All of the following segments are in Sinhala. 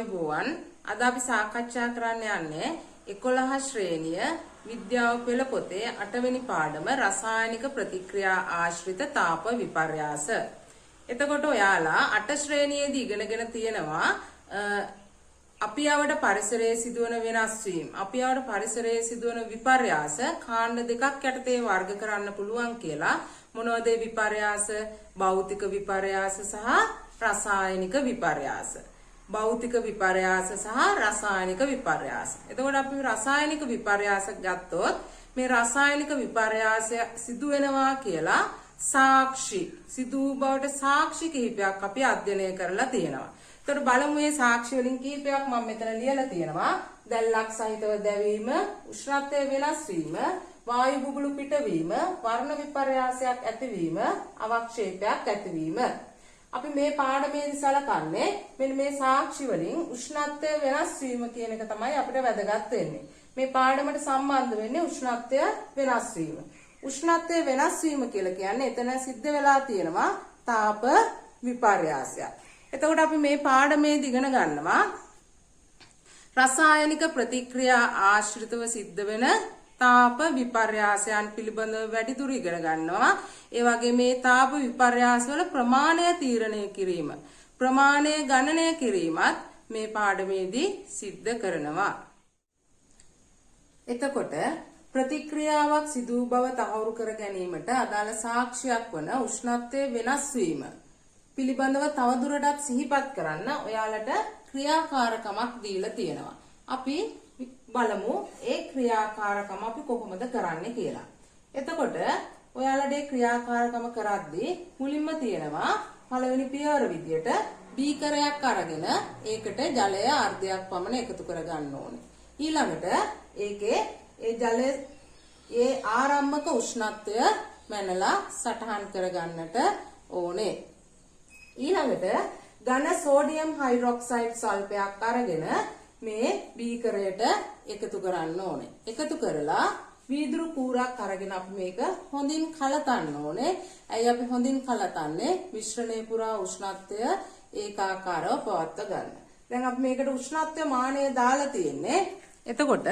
ආයුබෝවන් අද අපි සාකච්ඡා කරන්න යන්නේ 11 ශ්‍රේණිය විද්‍යාව පෙළ පොතේ 8 වෙනි පාඩම රසායනික ප්‍රතික්‍රියා ආශ්‍රිත තාප විපර්යාස. එතකොට ඔයාලා 8 ශ්‍රේණියේදී ඉගෙනගෙන තියෙනවා අපි යවට පරිසරයේ සිදුවන වෙනස් වීම, අපි යවට පරිසරයේ සිදුවන විපර්යාස කාණ්ඩ දෙකක් යටතේ වර්ග කරන්න පුළුවන් කියලා. මොනවද ඒ විපර්යාස? භෞතික විපර්යාස සහ රසායනික විපර්යාස. භෞතික විපර්යාස සහ රසායනික විපර්යාස. එතකොට අපි රසායනික විපර්යාස ගත්තොත් මේ රසායනික විපර්යාසය සිදු වෙනවා කියලා සාක්ෂි සිදු බවට සාක්ෂි කිහිපයක් අපි අධ්‍යයනය කරලා තියෙනවා. එතකොට බලමු මේ සාක්ෂි වලින් කිහිපයක් මම මෙතන ලියලා තියෙනවා. දැල්ලක් සහිතව දැවීම, උෂ්ණත්වය වෙනස් වීම, වායු බුබුලු පිටවීම, වර්ණ විපර්යාසයක් ඇතිවීම, අවක්ෂේපයක් ඇතිවීම. අපි මේ පාඩමේදී සලකන්නේ මෙන්න මේ සාක්ෂි වලින් උෂ්ණත්වය වෙනස් වීම කියන එක තමයි අපිට වැදගත් වෙන්නේ. මේ පාඩමට සම්බන්ධ වෙන්නේ උෂ්ණත්වය වෙනස් වීම. උෂ්ණත්වය වෙනස් වීම කියලා කියන්නේ එතන සිද්ධ වෙලා තියෙනවා තාප විපර්යාසයක්. එතකොට අපි මේ පාඩමේදී ඉගෙන ගන්නවා රසායනික ප්‍රතික්‍රියා ආශ්‍රිතව සිද්ධ වෙන තාප විපර්යාසයන් පිළිබඳව වැඩිදුර ඉගෙන ගන්නවා. ඒ වගේ මේ තාප විපර්යාස වල ප්‍රමාණය තීරණය කිරීම, ප්‍රමාණය ගණනය කිරීමත් මේ පාඩමේදී සිද්ධ කරනවා. එතකොට ප්‍රතික්‍රියාවක් සිදු බව තහවුරු කර ගැනීමට අදාළ සාක්ෂියක් වන උෂ්ණත්වයේ වෙනස් වීම පිළිබඳව තවදුරටත් සිහිපත් කරන්න ඔයාලට ක්‍රියාකාරකමක් දීලා තියෙනවා. අපි බලමු ඒ ක්‍රියාකාරකම අපි කොහොමද කරන්නේ කියලා. එතකොට ඔයාලට ඒ ක්‍රියාකාරකම කරද්දී මුලින්ම තියෙනවා පළවෙනි පියවර විදියට බීකරයක් අරගෙන ඒකට ජලය අර්ධයක් පමණ එකතු කර ගන්න ඕනේ. ඊළඟට ඒකේ ඒ ජලය ඒ ආරම්භක උෂ්ණත්වය මැනලා සටහන් කර ගන්නට ඕනේ. ඊළඟට ඝන සෝඩියම් හයිඩ්‍රොක්සයිඩ් සල්පයක් අරගෙන මේ බීකරයට එකතු කරන්න ඕනේ. එකතු කරලා වීදුරු කූරක් අරගෙන අපි මේක හොඳින් කලතන්න ඕනේ. ඇයි අපි හොඳින් කලතන්නේ? මිශ්‍රණය පුරා උෂ්ණත්වය ඒකාකාරව පවත්වා ගන්න. දැන් අපි මේකට උෂ්ණත්වය මානය දාලා තියෙන්නේ. එතකොට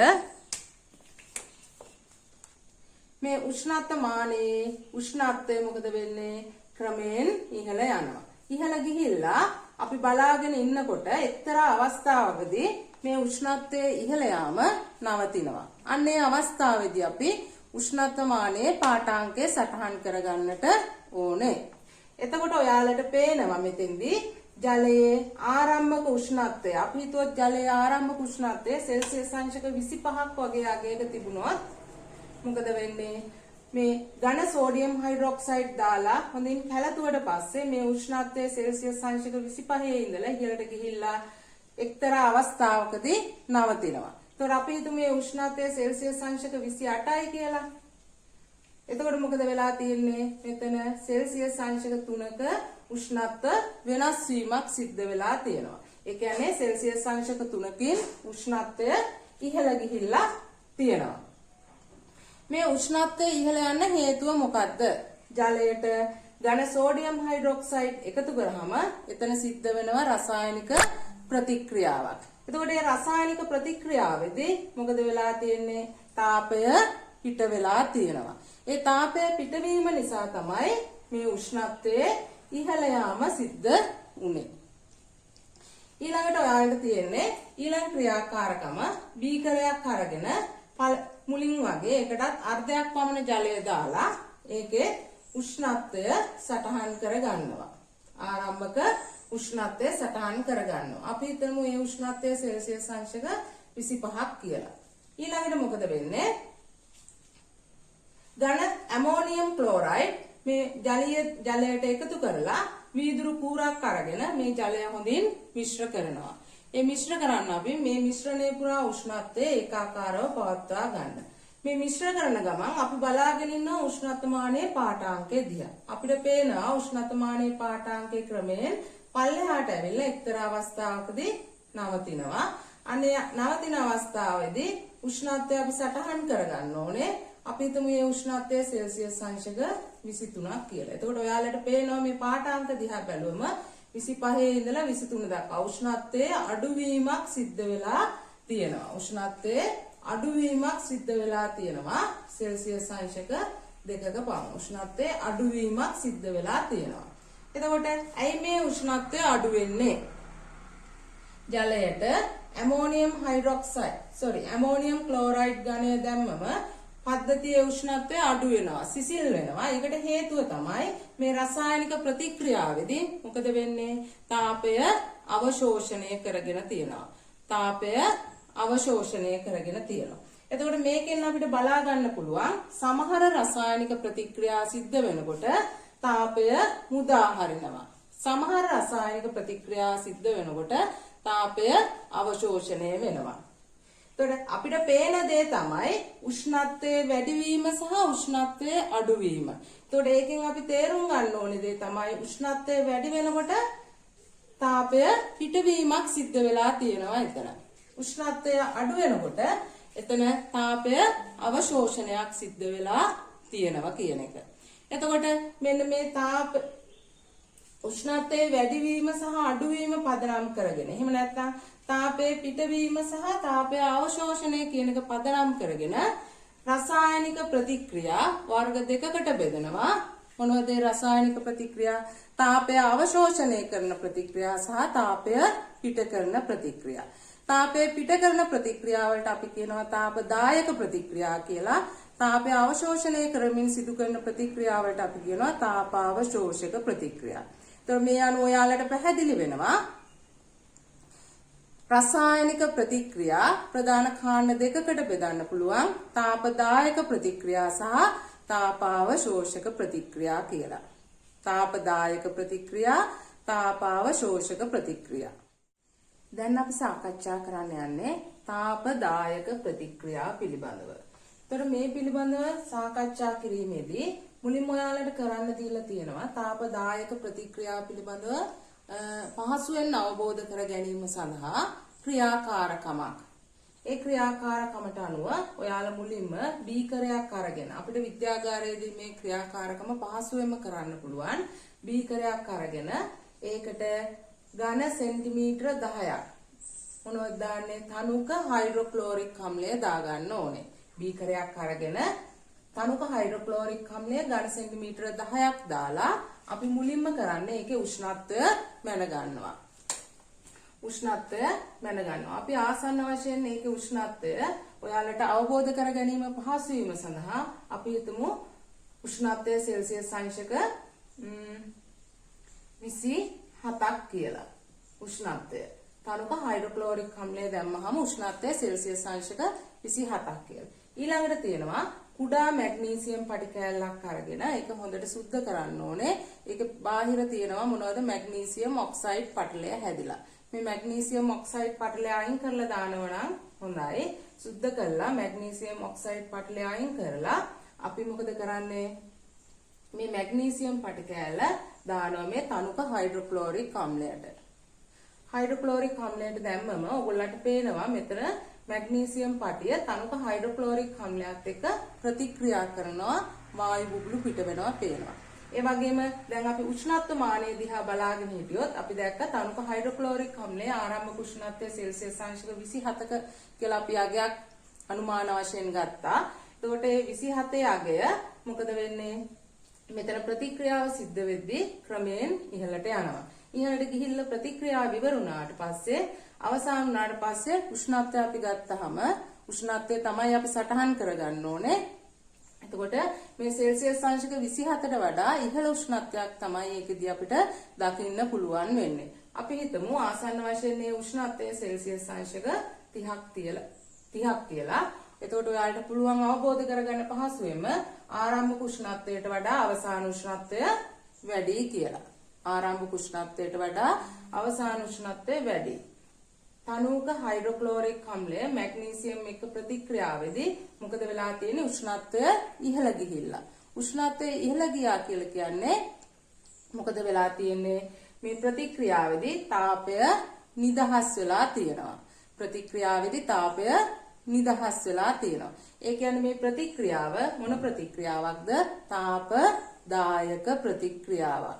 මේ උෂ්ණත්ව මානයේ උෂ්ණත්වය මොකද වෙන්නේ? ක්‍රමයෙන් ඉහළ යනවා. ඉහළ ගිහිල්ලා අපි බලාගෙන ඉන්නකොට එක්තරා අවස්ථාවකදී මේ උෂ්ණත්වයේ ඉහළ යාම නවතිනවා. අන්න ඒ අවස්ථාවේදී අපි උෂ්ණත්ව මානයේ පාඨාංකය සටහන් කරගන්නට ඕනේ. එතකොට ඔයාලට පේනවා මෙතෙන්දී ජලයේ ආරම්භක උෂ්ණත්වය, අපි හිතුවොත් ජලයේ ආරම්භක උෂ්ණත්වය සෙල්සියස් අංශක 25ක් වගේ අගයක තිබුණොත් මොකද වෙන්නේ? මේ ඝන සෝඩියම් හයිඩ්‍රොක්සයිඩ් දාලා හොඳින් කැළතුවට පස්සේ මේ උෂ්ණත්වය සෙල්සියස් අංශක 25 ඉඳලා ඉහළට ගිහිල්ලා එක්තරා අවස්ථාවකදී නවතිනවා. ඒතකොට අපි හිතමු මේ උෂ්ණත්වය සෙල්සියස් අංශක 28යි කියලා. එතකොට මොකද වෙලා තියෙන්නේ? මෙතන සෙල්සියස් අංශක 3ක උෂ්ණත්ව වෙනස් වීමක් සිද්ධ වෙලා තියෙනවා. ඒ කියන්නේ සෙල්සියස් අංශක 3කින් උෂ්ණත්වය ඉහළ ගිහිල්ලා තියෙනවා. මේ උෂ්ණත්වය ඉහළ යන්න හේතුව මොකද්ද? ජලයට ඝන සෝඩියම් හයිඩ්‍රොක්සයිඩ් එකතු කරාම එතන සිද්ධ වෙනවා රසායනික ප්‍රතික්‍රියාවක්. එතකොට මේ රසායනික ප්‍රතික්‍රියාවේදී මොකද වෙලා තියෙන්නේ? තාපය පිට වෙලා තියෙනවා. ඒ තාපය පිටවීම නිසා තමයි මේ උෂ්ණත්වයේ ඉහළ යාම සිද්ධ වුනේ. ඊළඟට ඔයාලට තියෙන්නේ ඊළඟ ක්‍රියාකාරකම බීකරයක් අරගෙන මුලින් වගේ එකටත් අර්ධයක් පමණ ජලය දාලා ඒකේ උෂ්ණත්වය සටහන් කර ගන්නවා. ආරම්භක උෂ්ණත්වය සටහන් කර ගන්නවා. අපි හිතමු මේ උෂ්ණත්වය සෙල්සියස් අංශක 25ක් කියලා. ඊළඟට මොකද වෙන්නේ? ඝන ඇමෝනියම් ක්ලෝරයිඩ් මේ ජලයට එකතු කරලා වීදුරු කූරක් අරගෙන මේ ජලය හොඳින් මිශ්‍ර කරනවා. ඒ මිශ්‍ර කරන්න අපි මේ මිශ්‍රණය පුරා උෂ්ණත්වය ඒකාකාරව පවත්වා ගන්න. මේ මිශ්‍ර කරන ගමන් අපි බලාගෙන ඉන්න උෂ්ණත්ව මානයේ පාඨාංකය දිහා. අපිට පේනවා උෂ්ණත්ව මානයේ පාඨාංකයේ ක්‍රමයෙන් පල්ලෙහාට ඇවිල්ලා එක්තරා අවස්ථාවකදී නවතිනවා. අනේ නවතින අවස්ථාවේදී උෂ්ණත්වය අපි සටහන් කරගන්න ඕනේ. අපි හිතමු මේ උෂ්ණත්වය සෙල්සියස් අංශක 23ක් කියලා. එතකොට ඔයාලට පේනවා මේ පාඨාංක දිහා බැලුවම 25 ඉඳලා 23 දක්වා උෂ්ණත්වයේ අඩුවීමක් සිද්ධ වෙලා තියෙනවා. උෂ්ණත්වයේ අඩුවීමක් සිද්ධ වෙලා තියෙනවා. සෙල්සියස් අංශක 2ක පමණ උෂ්ණත්වයේ අඩුවීමක් සිද්ධ වෙලා තියෙනවා. එතකොට ඇයි මේ උෂ්ණත්වය අඩු වෙන්නේ? ජලයට ඇමෝනියම් ක්ලෝරයිඩ් ඝනය දැම්මම පද්ධතියේ උෂ්ණත්වය අඩු වෙනවා, සිසිල් වෙනවා. ඒකට හේතුව තමයි මේ රසායනික ප්‍රතික්‍රියාවේදී මොකද වෙන්නේ? තාපය අවශෝෂණය කරගෙන තියෙනවා. එතකොට මේකෙන් අපිට බලා ගන්න පුළුවන් සමහර රසායනික ප්‍රතික්‍රියා සිද්ධ වෙනකොට තාපය මුදා හරිනවා. සමහර රසායනික ප්‍රතික්‍රියා සිද්ධ වෙනකොට තාපය අවශෝෂණය වෙනවා. එතකොට අපිට පේන දේ තමයි උෂ්ණත්වයේ වැඩිවීම සහ උෂ්ණත්වයේ අඩුවීම. එතකොට ඒකෙන් අපි තේරුම් ගන්න ඕනේ දේ තමයි උෂ්ණත්වය වැඩි වෙනකොට තාපය පිටවීමක් සිද්ධ වෙලා තියෙනවා එතන. උෂ්ණත්වය අඩු වෙනකොට එතන තාපය අවශෝෂණයක් සිද්ධ වෙලා තියෙනවා කියන එක. එතකොට මෙන්න මේ උෂ්ණත්වයේ වැඩිවීම සහ අඩුවීම පදනම් කරගෙන එහෙම නැත්නම් තාපයේ පිටවීම සහ තාපය අවශෝෂණය කියන එක පදනම් කරගෙන රසායනික ප්‍රතික්‍රියා වර්ග දෙකකට බෙදනවා. මොනවද ඒ රසායනික ප්‍රතික්‍රියා? තාපය අවශෝෂණය කරන ප්‍රතික්‍රියා සහ තාපය පිට කරන ප්‍රතික්‍රියා. තාපය පිට කරන ප්‍රතික්‍රියාවලට අපි කියනවා තාපදායක ප්‍රතික්‍රියා කියලා. තාපය අවශෝෂණය කරමින් සිදු කරන ප්‍රතික්‍රියාවලට අපි කියනවා තාපාවශෝෂක ප්‍රතික්‍රියා. එතකොට මේ අනුව ඔයාලට පැහැදිලි වෙනවා රසායනික ප්‍රතික්‍රියා ප්‍රධාන කාණ්ඩ දෙකකට බෙදන්න පුළුවන්. තාපදායක ප්‍රතික්‍රියා සහ තාපාවශෝෂක ප්‍රතික්‍රියා කියලා. තාපදායක ප්‍රතික්‍රියා, තාපාවශෝෂක ප්‍රතික්‍රියා. දැන් අපි සාකච්ඡා කරන්න යන්නේ තාපදායක ප්‍රතික්‍රියා පිළිබඳව. එතකොට මේ පිළිබඳව සාකච්ඡා කිරීමේදී මුලින්ම ඔයාලට කරන්න දීලා තියෙනවා තාපදායක ප්‍රතික්‍රියා පිළිබඳව පහසුවෙන් අවබෝධ කර ගැනීම සඳහා ක්‍රියාකාරකමක්. ඒ ක්‍රියාකාරකමට අනුව ඔයාලා මුලින්ම බීකරයක් අරගෙන අපිට විද්‍යාගාරයේදී මේ ක්‍රියාකාරකම පහසුවෙන්ම කරන්න පුළුවන්. බීකරයක් අරගෙන ඒකට ඝන සෙන්ටිමීටර 10ක් මොනවද දාන්නේ? තනුක හයිඩ්‍රොක්ලෝරික් අම්ලය දාගන්න ඕනේ. බීකරයක් අරගෙන තනුක හයිඩ්‍රොක්ලෝරික් අම්ලය ඝන සෙන්ටිමීටර 10ක් දාලා අපි මුලින්ම කරන්නේ ඒකේ උෂ්ණත්වය මැනගන්නවා. අපි ආසන්න වශයෙන් ඒකේ උෂ්ණත්වය ඔයාලට අවබෝධ කර ගැනීම පහසු වීම සඳහා අපි හිතමු උෂ්ණත්වය සෙල්සියස් අංශක 27ක් කියලා. උෂ්ණත්වය තනුක හයිඩ්‍රොක්ලෝරික් අම්ලය දැම්මහම උෂ්ණත්වය සෙල්සියස් අංශක 27ක් කියලා. ඊළඟට තියෙනවා කුඩා මැග්නීසියම් පටි කෑල්ලක් අරගෙන ඒක හොඳට සුද්ධ කරන්න ඕනේ. ඒක බාහිර තියෙනවා මොනවද? මැග්නීසියම් ඔක්සයිඩ් පටලය හැදිලා. මේ මැග්නීසියම් ඔක්සයිඩ් පටලය අයින් කරලා දානවා නම් හොඳයි. සුද්ධ කරලා මැග්නීසියම් ඔක්සයිඩ් පටලය අයින් කරලා අපි මොකද කරන්නේ? මේ මැග්නීසියම් පටි කෑල්ල දානවා මේ තනුක හයිඩ්‍රොක්ලෝරික් අම්ලයට. හයිඩ්‍රොක්ලෝරික් අම්ලයට දැම්මම ඔයගොල්ලන්ට පේනවා මෙතන මැග්නීසියම් පටිය තනුක හයිඩ්‍රොක්ලෝරික් අම්ලයත් එක්ක ප්‍රතික්‍රියා කරනවා, වායු බුබුලු පිට වෙනවා පේනවා. ඒ වගේම දැන් අපි උෂ්ණත්ව මානය දිහා බලාගෙන හිටියොත් අපි දැක්ක තනුක හයිඩ්‍රොක්ලෝරික් අම්ලයේ ආරම්භක උෂ්ණත්වය සෙල්සියස් අංශක 27ක කියලා අපි අගයක් අනුමාන වශයෙන් ගත්තා. එතකොට මේ 27 අගය මොකද වෙන්නේ? මෙතන ප්‍රතික්‍රියාව සිද්ධ වෙද්දී ක්‍රමයෙන් ඉහළට යනවා. ඉහළට ගිහිල්ලා ප්‍රතික්‍රියාව ඉවර වුණාට පස්සේ අවසන් වුණාට පස්සේ උෂ්ණත්වය අපි ගත්තාම උෂ්ණත්වය තමයි අපි සටහන් කරගන්න ඕනේ. එතකොට මේ සෙල්සියස් අංශක 27ට වඩා ඉහළ උෂ්ණත්වයක් තමයි ඒකෙදී අපිට දකින්න පුළුවන් වෙන්නේ. අපි හිතමු ආසන්න වශයෙන් මේ උෂ්ණත්වය සෙල්සියස් අංශක 30ක් කියලා. එතකොට ඔයාලට පුළුවන් අවබෝධ කරගන්න පහසුවෙන්ම ආරම්භක උෂ්ණත්වයට වඩා අවසාන උෂ්ණත්වය වැඩි කියලා. ආරම්භක උෂ්ණත්වයට වඩා අවසාන උෂ්ණත්වය වැඩි. තනුක හයිඩ්‍රොක්ලෝරික් අම්ලය මැග්නීසියම් එක්ක ප්‍රතික්‍රියාවේදී මොකද වෙලා තියෙන්නේ? උෂ්ණත්වය ඉහළ ගිහිල්ලා. උෂ්ණත්වය ඉහළ ගියා කියලා කියන්නේ මොකද වෙලා තියෙන්නේ? මේ ප්‍රතික්‍රියාවේදී තාපය නිදහස් වෙලා තියෙනවා. ප්‍රතික්‍රියාවේදී තාපය නිදහස් වෙලා තියෙනවා. ඒ කියන්නේ මේ ප්‍රතික්‍රියාව මොන ප්‍රතික්‍රියාවක්ද? තාපදායක ප්‍රතික්‍රියාවක්.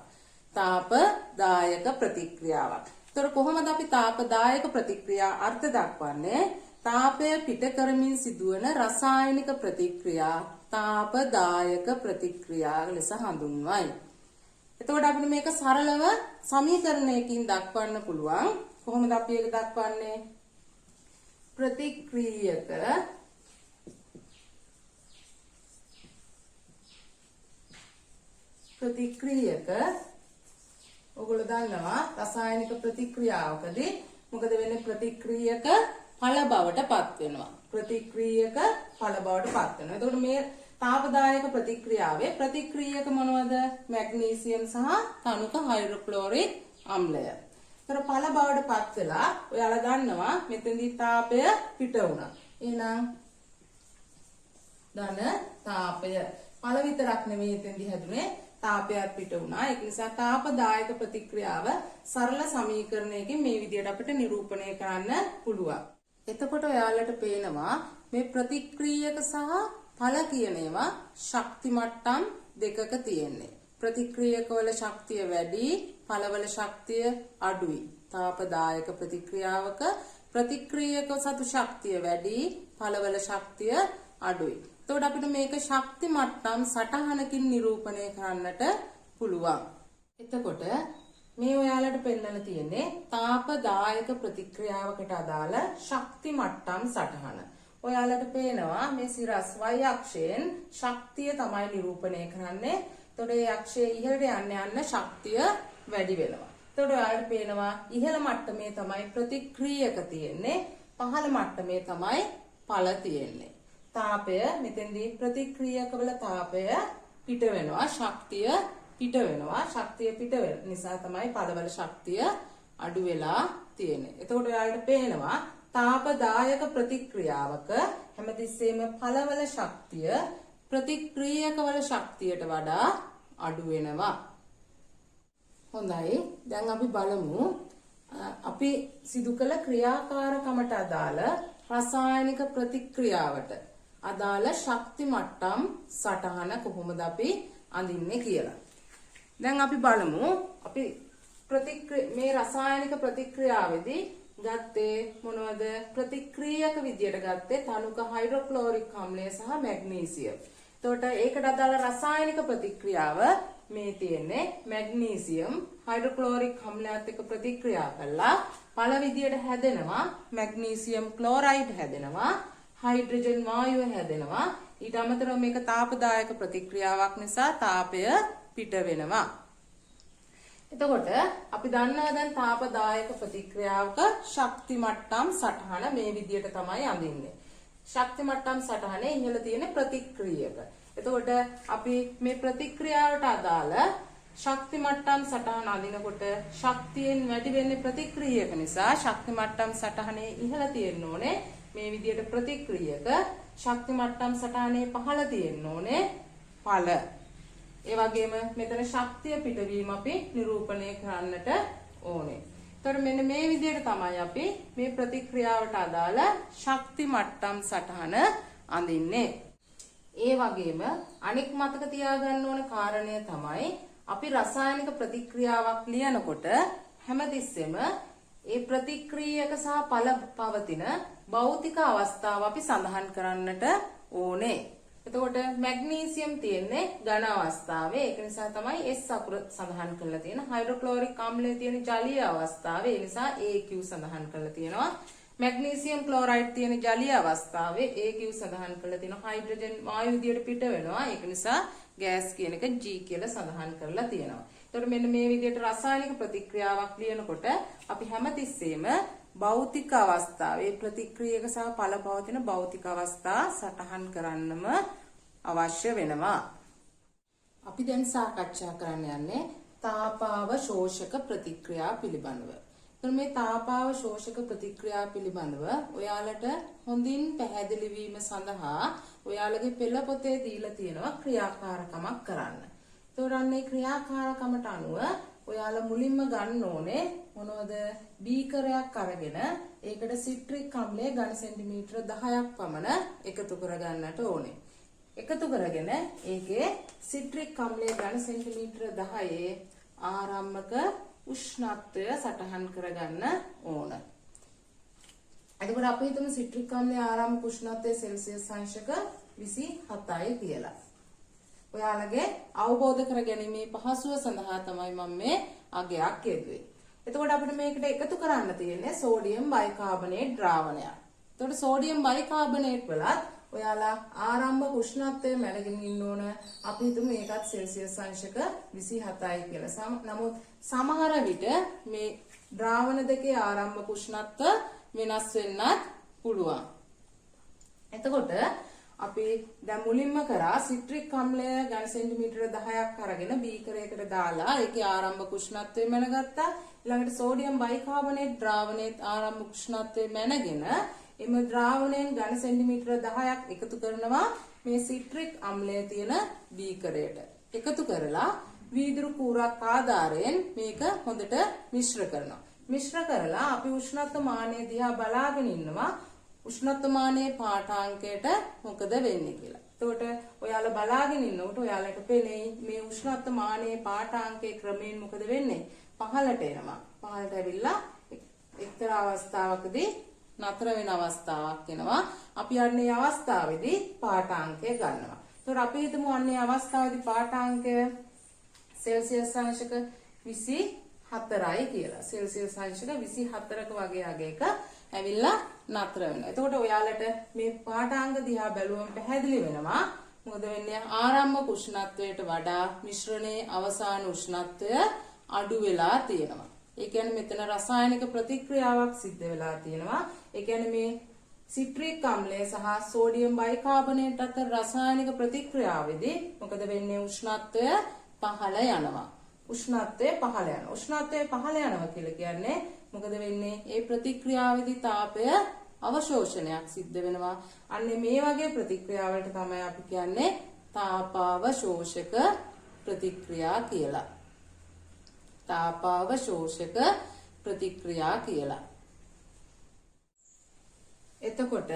තාපදායක ප්‍රතික්‍රියාවක්. ඒතර කොහොමද අපි තාපදායක ප්‍රතික්‍රියා අර්ථ දක්වන්නේ? තාපය පිට කරමින් සිදුවන රසායනික ප්‍රතික්‍රියා තාපදායක ප්‍රතික්‍රියා ලෙස හඳුන්වයි. එතකොට අපිට මේක සරලව සමීකරණයකින් දක්වන්න පුළුවන්. කොහොමද අපි ඒක දක්වන්නේ? ප්‍රතික්‍රියක ඔයගොල්ලෝ දන්නවා රසායනික ප්‍රතික්‍රියාවකදී මොකද වෙන්නේ? ප්‍රතික්‍රියක ඵල බවට පත් වෙනවා. ප්‍රතික්‍රියක ඵල බවට පත් වෙනවා. එතකොට මේ තාපදායක ප්‍රතික්‍රියාවේ ප්‍රතික්‍රියක මොනවද? මැග්නීසියම් සහ තනුක හයිඩ්‍රොක්ලෝරික් අම්ලය. ඒතර ඵල බවට පත් වෙලා ඔයාලා දන්නවා මෙතෙන්දී තාපය පිට වුණා. එහෙනම් ධන තාපය ඵල විතරක් නෙමෙයි එතෙන්දී හැදුනේ තාපයක් පිට වුණා. ඒක නිසා තාපදායක ප්‍රතික්‍රියාව සරල සමීකරණයකින් මේ විදිහට අපිට නිරූපණය කරන්න පුළුවන්. එතකොට ඔයාලට පේනවා මේ ප්‍රතික්‍රියක සහ ඵල කියන ඒවා ශක්ති මට්ටම් දෙකක තියෙන්නේ. ප්‍රතික්‍රියක වල ශක්තිය වැඩි, ඵලවල ශක්තිය අඩුයි. තාපදායක ප්‍රතික්‍රියාවක ප්‍රතික්‍රියක සතු ශක්තිය වැඩි, ඵලවල ශක්තිය අඩුයි. එතකොට අපිට මේක ශක්ති මට්ටම් සටහනකින් නිරූපණය කරන්නට පුළුවන්. එතකොට මේ ඔයාලට පෙන්නලා තියෙන්නේ තාපදායක ප්‍රතික්‍රියාවකට අදාළ ශක්ති මට්ටම් සටහන. ඔයාලට පේනවා මේ සිරස් y අක්ෂයෙන් ශක්තිය තමයි නිරූපණය කරන්නේ. එතකොට මේ අක්ෂයේ ඉහළට යන්න ශක්තිය වැඩි වෙනවා. එතකොට ඔයාලට පේනවා ඉහළ මට්ටමේ තමයි ප්‍රතික්‍රියක තියෙන්නේ, පහළ මට්ටමේ තමයි ඵල තියෙන්නේ. තාපය මෙතෙන්දී ප්‍රතික්‍රියකවල තාපය පිට වෙනවා, ශක්තිය පිට වෙනවා. ශක්තිය පිට වෙන නිසා තමයි ඵලවල ශක්තිය අඩු වෙලා තියෙන්නේ. එතකොට ඔයාලට පේනවා තාපදායක ප්‍රතික්‍රියාවක හැමතිස්සෙම ඵලවල ශක්තිය ප්‍රතික්‍රියකවල ශක්තියට වඩා අඩු වෙනවා. හොඳයි. දැන් අපි බලමු අපි සිදු කළ ක්‍රියාකාරකමට අදාළ රසායනික ප්‍රතික්‍රියාවට අදාළ ශක්ති මට්ටම් සටහන කොහොමද අපි අඳින්නේ කියලා. දැන් අපි බලමු අපි මේ රසායනික ප්‍රතික්‍රියාවේදී ගත්තේ මොනවද? ප්‍රතික්‍රියක විදියට ගත්තේ තනුක හයිඩ්‍රොක්ලෝරික් අම්ලය සහ මැග්නීසියම්. එතකොට ඒකට අදාළ රසායනික ප්‍රතික්‍රියාව මේ තියෙන්නේ මැග්නීසියම් හයිඩ්‍රොක්ලෝරික් අම්ලයත් එක්ක ප්‍රතික්‍රියා කළා ඵල විදියට හැදෙනවා මැග්නීසියම් ක්ලෝරයිඩ් හැදෙනවා, හයිඩ්‍රජන් වායුව හැදෙනවා. ඊට අමතරව මේක තාපදායක ප්‍රතික්‍රියාවක් නිසා තාපය පිට වෙනවා. එතකොට අපි දන්නවා දැන් තාපදායක ප්‍රතික්‍රියාවක ශක්ති මට්ටම් සටහන මේ විදියට තමයි අඳින්නේ. ශක්ති මට්ටම් සටහනේ ඉහළ තියෙන ප්‍රතික්‍රියක. එතකොට අපි මේ ප්‍රතික්‍රියාවට අදාළ ශක්ති මට්ටම් සටහන අඳිනකොට ශක්තියෙන් වැඩි වෙන්නේ ප්‍රතික්‍රියක නිසා ශක්ති මට්ටම් සටහනේ ඉහළ තියෙන්න ඕනේ මේ විදියට ප්‍රතික්‍රියක. ශක්ති මට්ටම් සටහනේ පහළ තියෙන්න ඕනේ ඵල. ඒ වගේම මෙතන ශක්තිය පිටවීම අපි නිරූපණය කරන්නට ඕනේ. ඒතර මෙන්න මේ විදිහට තමයි අපි මේ ප්‍රතික්‍රියාවට අදාළ ශක්ති මට්ටම් සටහන අඳින්නේ. ඒ වගේම අනෙක් මතක තියාගන්න ඕන කාරණය තමයි අපි රසායනික ප්‍රතික්‍රියාවක් ලියනකොට හැමතිස්සෙම ඒ ප්‍රතික්‍රියක සහ ඵල පවතින භෞතික අවස්ථාව අපි සඳහන් කරන්නට ඕනේ. එතකොට මැග්නීසියම් තියෙන්නේ ඝන අවස්ථාවේ. ඒක නිසා තමයි S අකුර සඳහන් කරලා තියෙන. හයිඩ්‍රොක්ලෝරික් අම්ලයේ තියෙන ජලීය අවස්ථාවේ. ඒ නිසා AQ සඳහන් කරලා තියෙනවා. මැග්නීසියම් ක්ලෝරයිඩ් තියෙන ජලීය අවස්ථාවේ AQ සඳහන් කරලා තියෙනවා. හයිඩ්‍රජන් වායු විදියට පිට වෙනවා. ඒක නිසා ගෑස් කියන එක G කියලා සඳහන් කරලා තියෙනවා. එතකොට මෙන්න මේ විදියට රසායනික ප්‍රතික්‍රියාවක් ලියනකොට අපි හැමතිස්සෙම භෞතික අවස්ථාවේ ප්‍රතික්‍රියක සහ ඵල පවතින භෞතික අවස්ථා සටහන් කරන්නම අවශ්‍ය වෙනවා. අපි දැන් සාකච්ඡා කරන්න යන්නේ තාපාව ශෝෂක ප්‍රතික්‍රියා පිළිබඳව. එතකොට මේ තාපාව ශෝෂක ප්‍රතික්‍රියා පිළිබඳව ඔයාලට හොඳින් පැහැදිලි වීම සඳහා ඔයාලගේ පෙළ පොතේ දීලා තියෙනවා ක්‍රියාකාරකමක් කරන්න. එතකොට අන්නේ ක්‍රියාකාරකමට අනුව ඔයාලා මුලින්ම ගන්න ඕනේ මොනවද? බීකරයක් අරගෙන ඒකට සිට්‍රික් අම්ලය ඝන සෙන්ටිමීටර 10ක් පමණ එකතු කරගන්නට ඕනේ. එකතු කරගෙන ඒකේ සිට්‍රික් අම්ලය ඝන සෙන්ටිමීටර 10 ආරම්භක උෂ්ණත්වය සටහන් කරගන්න ඕන. එතකොට අපි හිතමු සිට්‍රික් අම්ලයේ ආරම්භක උෂ්ණත්වය සෙල්සියස් අංශක 27යි කියලා. ඔයාලගේ අවබෝධ කර ගැනීමේ පහසුව සඳහා තමයි මම මේ අගයක් යෙදුවේ. එතකොට අපිට මේකට එකතු කරන්න තියෙන්නේ සෝඩියම් බයිකාබනේට් ද්‍රාවණයක්. එතකොට සෝඩියම් බයිකාබනේට් වලත් ඔයාලා ආරම්භක උෂ්ණත්වය මැනගෙන ඉන්න ඕන. අපි හිතමු මේකත් සෙල්සියස් අංශක 27යි කියලා. නමුත් සමහර විට මේ ද්‍රාවණ දෙකේ ආරම්භක උෂ්ණත්වය වෙනස් වෙන්නත් පුළුවන්. එතකොට අපි දැන් මුලින්ම කරා සිට්‍රික් අම්ලය ඝන සෙන්ටිමීටර 10ක් අරගෙන බීකරයකට දාලා ඒකේ ආරම්භක උෂ්ණත්වය මැනගත්තා. ඊළඟට සෝඩියම් බයිකාබනේට් ද්‍රාවණයේ ආරම්භක උෂ්ණත්වය මැනගෙන එම ද්‍රාවණයෙන් ඝන සෙන්ටිමීටර 10ක් එකතු කරනවා මේ සිට්‍රික් අම්ලය තියෙන බීකරයට. එකතු කරලා වීදුරු කූරක් ආධාරයෙන් මේක හොඳට මිශ්‍ර කරනවා. මිශ්‍ර කරලා අපි උෂ්ණත්ව මානය දිහා බලාගෙන ඉන්නවා. උෂ්ණත්ව මානයේ පාඨාංකයට මොකද වෙන්නේ කියලා. එතකොට ඔයාලා බලාගෙන ඉන්නකොට ඔයාලට පේන්නේ මේ උෂ්ණත්ව මානයේ පාඨාංකයේ ක්‍රමයෙන් මොකද වෙන්නේ? පහළට එනවා. පහළට ඇවිල්ලා එක්තරා අවස්ථාවකදී නතර වෙන අවස්ථාවක් එනවා. අපි අන්නේ අවස්ථාවේදී පාඨාංකය ගන්නවා. එතකොට අපි හිතමු අන්නේ අවස්ථාවේදී පාඨාංකය සෙල්සියස් අංශක 24යි කියලා. සෙල්සියස් අංශක 24ක වගේ අගයක ඇවිල්ලා නතර වෙනවා. එතකොට ඔයාලට මේ පාඨාංග දිහා බැලුවම පැහැදිලි වෙනවා මොකද වෙන්නේ? ආරම්භක උෂ්ණත්වයට වඩා මිශ්‍රණයේ අවසාන උෂ්ණත්වය අඩු වෙලා තියෙනවා. ඒ කියන්නේ මෙතන රසායනික ප්‍රතික්‍රියාවක් සිද්ධ වෙලා තියෙනවා. ඒ කියන්නේ මේ සිට්‍රික් අම්ලය සහ සෝඩියම් බයිකාබනේට් අතර රසායනික ප්‍රතික්‍රියාවේදී මොකද වෙන්නේ? උෂ්ණත්වය පහළ යනවා. උෂ්ණත්වය පහළ යනවා. උෂ්ණත්වය පහළ යනවා කියලා කියන්නේ මොකද වෙන්නේ? ඒ ප්‍රතික්‍රියාවේදී තාපය අවශෝෂණයක් සිද්ධ වෙනවා. අන්නේ මේ වගේ ප්‍රතික්‍රියාවලට තමයි අපි කියන්නේ තාපාවශෝෂක ප්‍රතික්‍රියා කියලා. තාපාවශෝෂක ප්‍රතික්‍රියා කියලා. එතකොට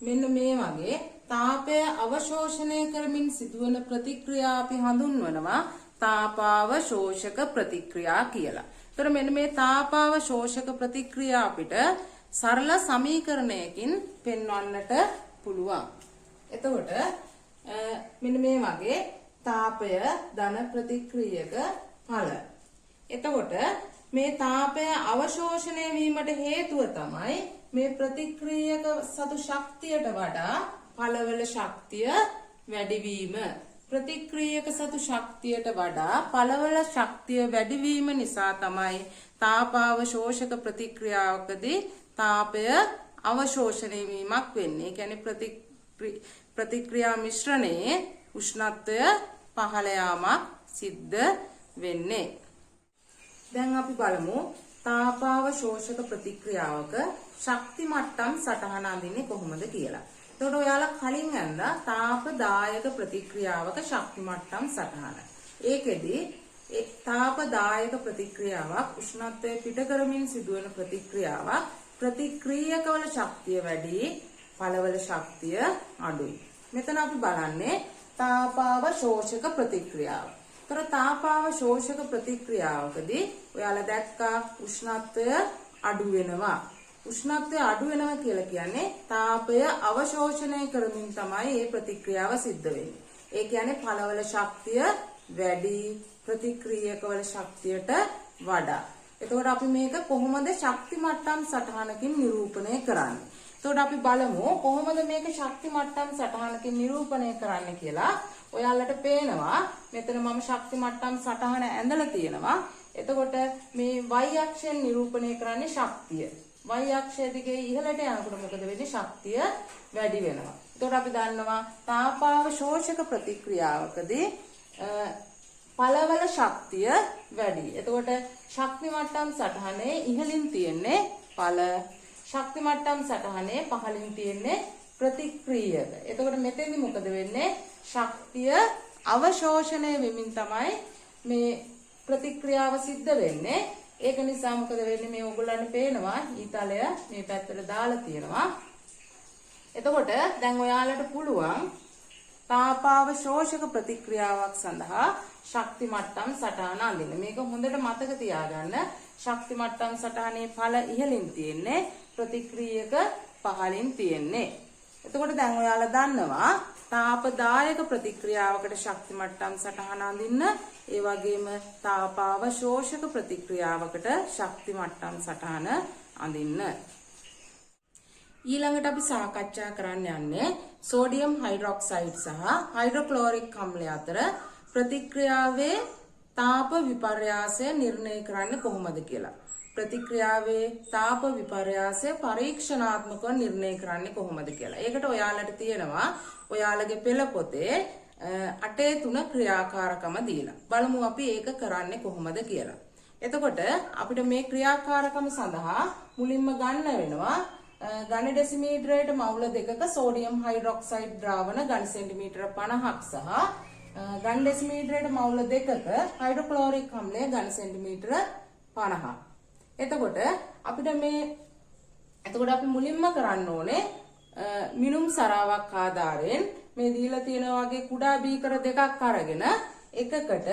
මෙන්න මේ වගේ තාපය අවශෝෂණය කරමින් සිදුවන ප්‍රතික්‍රියා අපි හඳුන්වනවා තාපාවශෝෂක ප්‍රතික්‍රියා කියලා. එතකොට මෙන්න මේ තාපාවශෝෂක ප්‍රතික්‍රියා අපිට සරල සමීකරණයකින් පෙන්වන්නට පුළුවන්. එතකොට මෙන්න මේ වගේ තාපය ධන ප්‍රතික්‍රියක ඵල. එතකොට මේ තාපය අවශෝෂණය වීමට හේතුව තමයි මේ ප්‍රතික්‍රියක සතු ශක්තියට වඩා ඵලවල ශක්තිය වැඩිවීම. ප්‍රතික්‍රියක සතු ශක්තියට වඩා ඵලවල ශක්තිය වැඩිවීම නිසා තමයි තාපාවශෝෂක ප්‍රතික්‍රියාවකදී තාපය අවශෝෂණය වීමක් වෙන්නේ. ඒ කියන්නේ ප්‍රතික්‍රියා මිශ්‍රණයේ උෂ්ණත්වය පහළ යාමක් සිද්ධ වෙන්නේ. දැන් අපි බලමු තාපාවශෝෂක ප්‍රතික්‍රියාවක ශක්ති මට්ටම් සටහන අඳින්නේ කොහොමද කියලා. එතකොට ඔයාලා කලින් අඳා තාපදායක ප්‍රතික්‍රියාවක ශක්ති මට්ටම් සටහන. ඒකෙදි තාපදායක ප්‍රතික්‍රියාවක් උෂ්ණත්වය පිට කරමින් සිදුවන ප්‍රතික්‍රියාවක්. ප්‍රතික්‍රියකවල ශක්තිය වැඩි, ඵලවල ශක්තිය අඩුයි. මෙතන අපි බලන්නේ තාපාවශෝෂක ප්‍රතික්‍රියාව. ඒතර තාපාවශෝෂක ප්‍රතික්‍රියාවකදී ඔයාලා දැක්කා උෂ්ණත්වය අඩු වෙනවා. උෂ්ණත්වය අඩු වෙනවා කියලා කියන්නේ තාපය අවශෝෂණය කරමින් තමයි මේ ප්‍රතික්‍රියාව සිද්ධ වෙන්නේ. ඒ කියන්නේ ඵලවල ශක්තිය වැඩි, ප්‍රතික්‍රියකවල ශක්තියට වඩා. එතකොට අපි මේක කොහොමද ශක්ති මට්ටම් සටහනකින් නිරූපණය කරන්නේ? එතකොට අපි බලමු කොහොමද මේක ශක්ති මට්ටම් සටහනකින් නිරූපණය කරන්නේ කියලා. ඔයාලට පේනවා මෙතන මම ශක්ති මට්ටම් සටහන ඇඳලා තියෙනවා. එතකොට මේ y අක්ෂයෙන් නිරූපණය කරන්නේ ශක්තිය. y අක්ෂය දිගේ ඉහළට යනකොට මොකද වෙන්නේ? ශක්තිය වැඩි වෙනවා. එතකොට අපි දන්නවා තාපාවශෝෂක ප්‍රතික්‍රියාවකදී ඵලවල ශක්තිය වැඩි. එතකොට ශක්ති මට්ටම් සටහනේ ඉහළින් තියෙන්නේ ඵල, ශක්ති මට්ටම් සටහනේ පහළින් තියෙන්නේ ප්‍රතික්‍රියක. එතකොට මෙතෙන්දි මොකද වෙන්නේ? ශක්තිය අවශෝෂණය වෙමින් තමයි මේ ප්‍රතික්‍රියාව සිද්ධ වෙන්නේ. ඒක නිසා මොකද වෙන්නේ? මේ ඔයගොල්ලන්ට පේනවා ඊතලය මේ පැත්තට දාලා තියෙනවා. එතකොට දැන් ඔයාලට පුළුවන් තාපාවශෝෂක ප්‍රතික්‍රියාවක් සඳහා ශක්ති මට්ටම් සටහන අඳින්න. මේක හොඳට මතක තියාගන්න. ශක්ති මට්ටම් සටහනේ ඵල ඉහළින් තියෙන්නේ, ප්‍රතික්‍රියක පහළින් තියෙන්නේ. එතකොට දැන් ඔයාලා දන්නවා තාපදායක ප්‍රතික්‍රියාවකට ශක්ති මට්ටම් සටහන අඳින්න, ඒ වගේම තාපාවශෝෂක ප්‍රතික්‍රියාවකට ශක්ති මට්ටම් සටහන අඳින්න. ඊළඟට අපි සාකච්ඡා කරන්න යන්නේ සෝඩියම් හයිඩ්‍රොක්සයිඩ් සහ හයිඩ්‍රොක්ලෝරික් අම්ලය අතර ප්‍රතික්‍රියාවේ තාප විපර්යාසය නිර්ණය කරන්නේ කොහොමද කියලා. ප්‍රතික්‍රියාවේ තාප විපර්යාසය පරීක්ෂණාත්මකව නිර්ණය කරන්නේ කොහොමද කියලා. ඒකට ඔයාලට තියෙනවා ඔයාලගේ පෙළ පොතේ 8.3 ක්‍රියාකාරකම දීලා. බලමු අපි ඒක කරන්නේ කොහොමද කියලා. එතකොට අපිට මේ ක්‍රියාකාරකම සඳහා මුලින්ම ගන්න වෙනවා ඝන ඩෙසිමීටරයට මවුල 2ක සෝඩියම් හයිඩ්‍රොක්සයිඩ් ද්‍රාවණ ඝන සෙන්ටිමීටර 50ක් සහ ඝන ඩෙසිමීටරයට මවුල 2ක හයිඩ්‍රොක්ලෝරික් අම්ලය ඝන සෙන්ටිමීටර 50ක්. එතකොට අපි මුලින්ම කරන්න ඕනේ මිනුම් සරාවක් ආධාරයෙන් මේ දීලා තියෙන වගේ කුඩා බීකර දෙකක් අරගෙන එකකට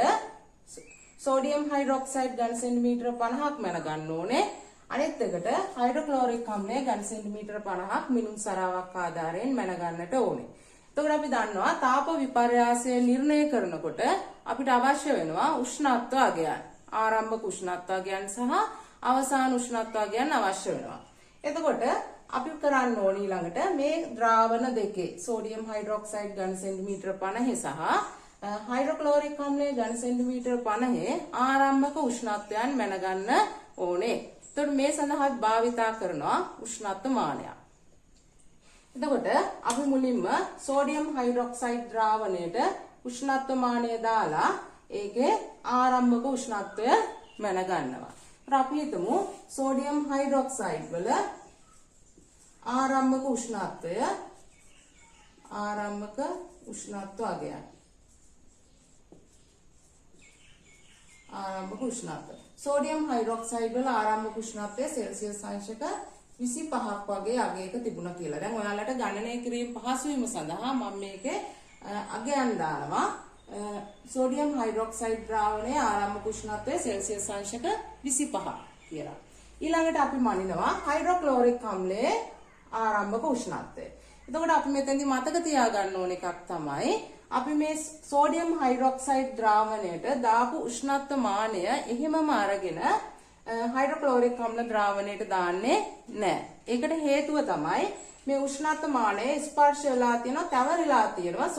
සෝඩියම් හයිඩ්‍රොක්සයිඩ් ඝන සෙන්ටිමීටර 50ක් මැන ගන්න ඕනේ. අනිත් එකට හයිඩ්‍රොක්ලෝරික් අම්ලය ඝන සෙන්ටිමීටර 50ක් මිනුම් සරාවක් ආධාරයෙන් මැන ගන්නට ඕනේ. එතකොට අපි දන්නවා තාප විපර්යාසය නිර්ණය කරනකොට අපිට අවශ්‍ය වෙනවා උෂ්ණත්ව අගයන්. ආරම්භක උෂ්ණත්ව අගයන් සහ අවසාන උෂ්ණත්ව අගයන් අවශ්‍ය වෙනවා. එතකොට අපි කරන්න ඕනේ ඊළඟට මේ ද්‍රාවණ දෙකේ සෝඩියම් හයිඩ්‍රොක්සයිඩ් ඝන සෙන්ටිමීටර 50 සහ හයිඩ්‍රොක්ලෝරික් අම්ලය ඝන සෙන්ටිමීටර 50 ආරම්භක උෂ්ණත්වයන් මැන ගන්න ඕනේ. එතකොට මේ සඳහා භාවිතා කරනවා උෂ්ණත්ව මානයක්. එතකොට අපි මුලින්ම සෝඩියම් හයිඩ්‍රොක්සයිඩ් ද්‍රාවණයට උෂ්ණත්ව මානය දාලා ඒකේ ආරම්භක උෂ්ණත්වය මැන ගන්නවා. අපි හිතමු සෝඩියම් හයිඩ්‍රොක්සයිඩ් වල ආරම්භක උෂ්ණත්ව අගයන්. ආරම්භක උෂ්ණත්වය සෝඩියම් හයිඩ්‍රොක්සයිඩ් වල ආරම්භක උෂ්ණත්වය සෙල්සියස් අංශක 25ක් වගේ අගයක තිබුණා කියලා. දැන් ඔයාලට ගණනය කිරීම පහසු වීම සඳහා මම මේකේ අගයන් දානවා. සෝඩියම් හයිඩ්‍රොක්සයිඩ් ද්‍රාවණයේ ආරම්භක උෂ්ණත්වය සෙල්සියස් අංශක 25ක් කියලා. ඊළඟට අපි මනිනවා හයිඩ්‍රොක්ලෝරික් අම්ලයේ ආරම්භක උෂ්ණත්වය. එතකොට අපි මෙතෙන්දි මතක තියාගන්න ඕන එකක් තමයි අපි මේ සෝඩියම් හයිඩ්‍රොක්සයිඩ් ද්‍රාවණයට දාපු උෂ්ණත්ව මානය එහෙමම අරගෙන හයිඩ්‍රොක්ලෝරික් අම්ල ද්‍රාවණයට දාන්නේ නැහැ. ඒකට හේතුව තමයි මේ උෂ්ණත්ව මානය ස්පර්ශ වෙලා තියෙනවා, තැවරිලා තියෙනවා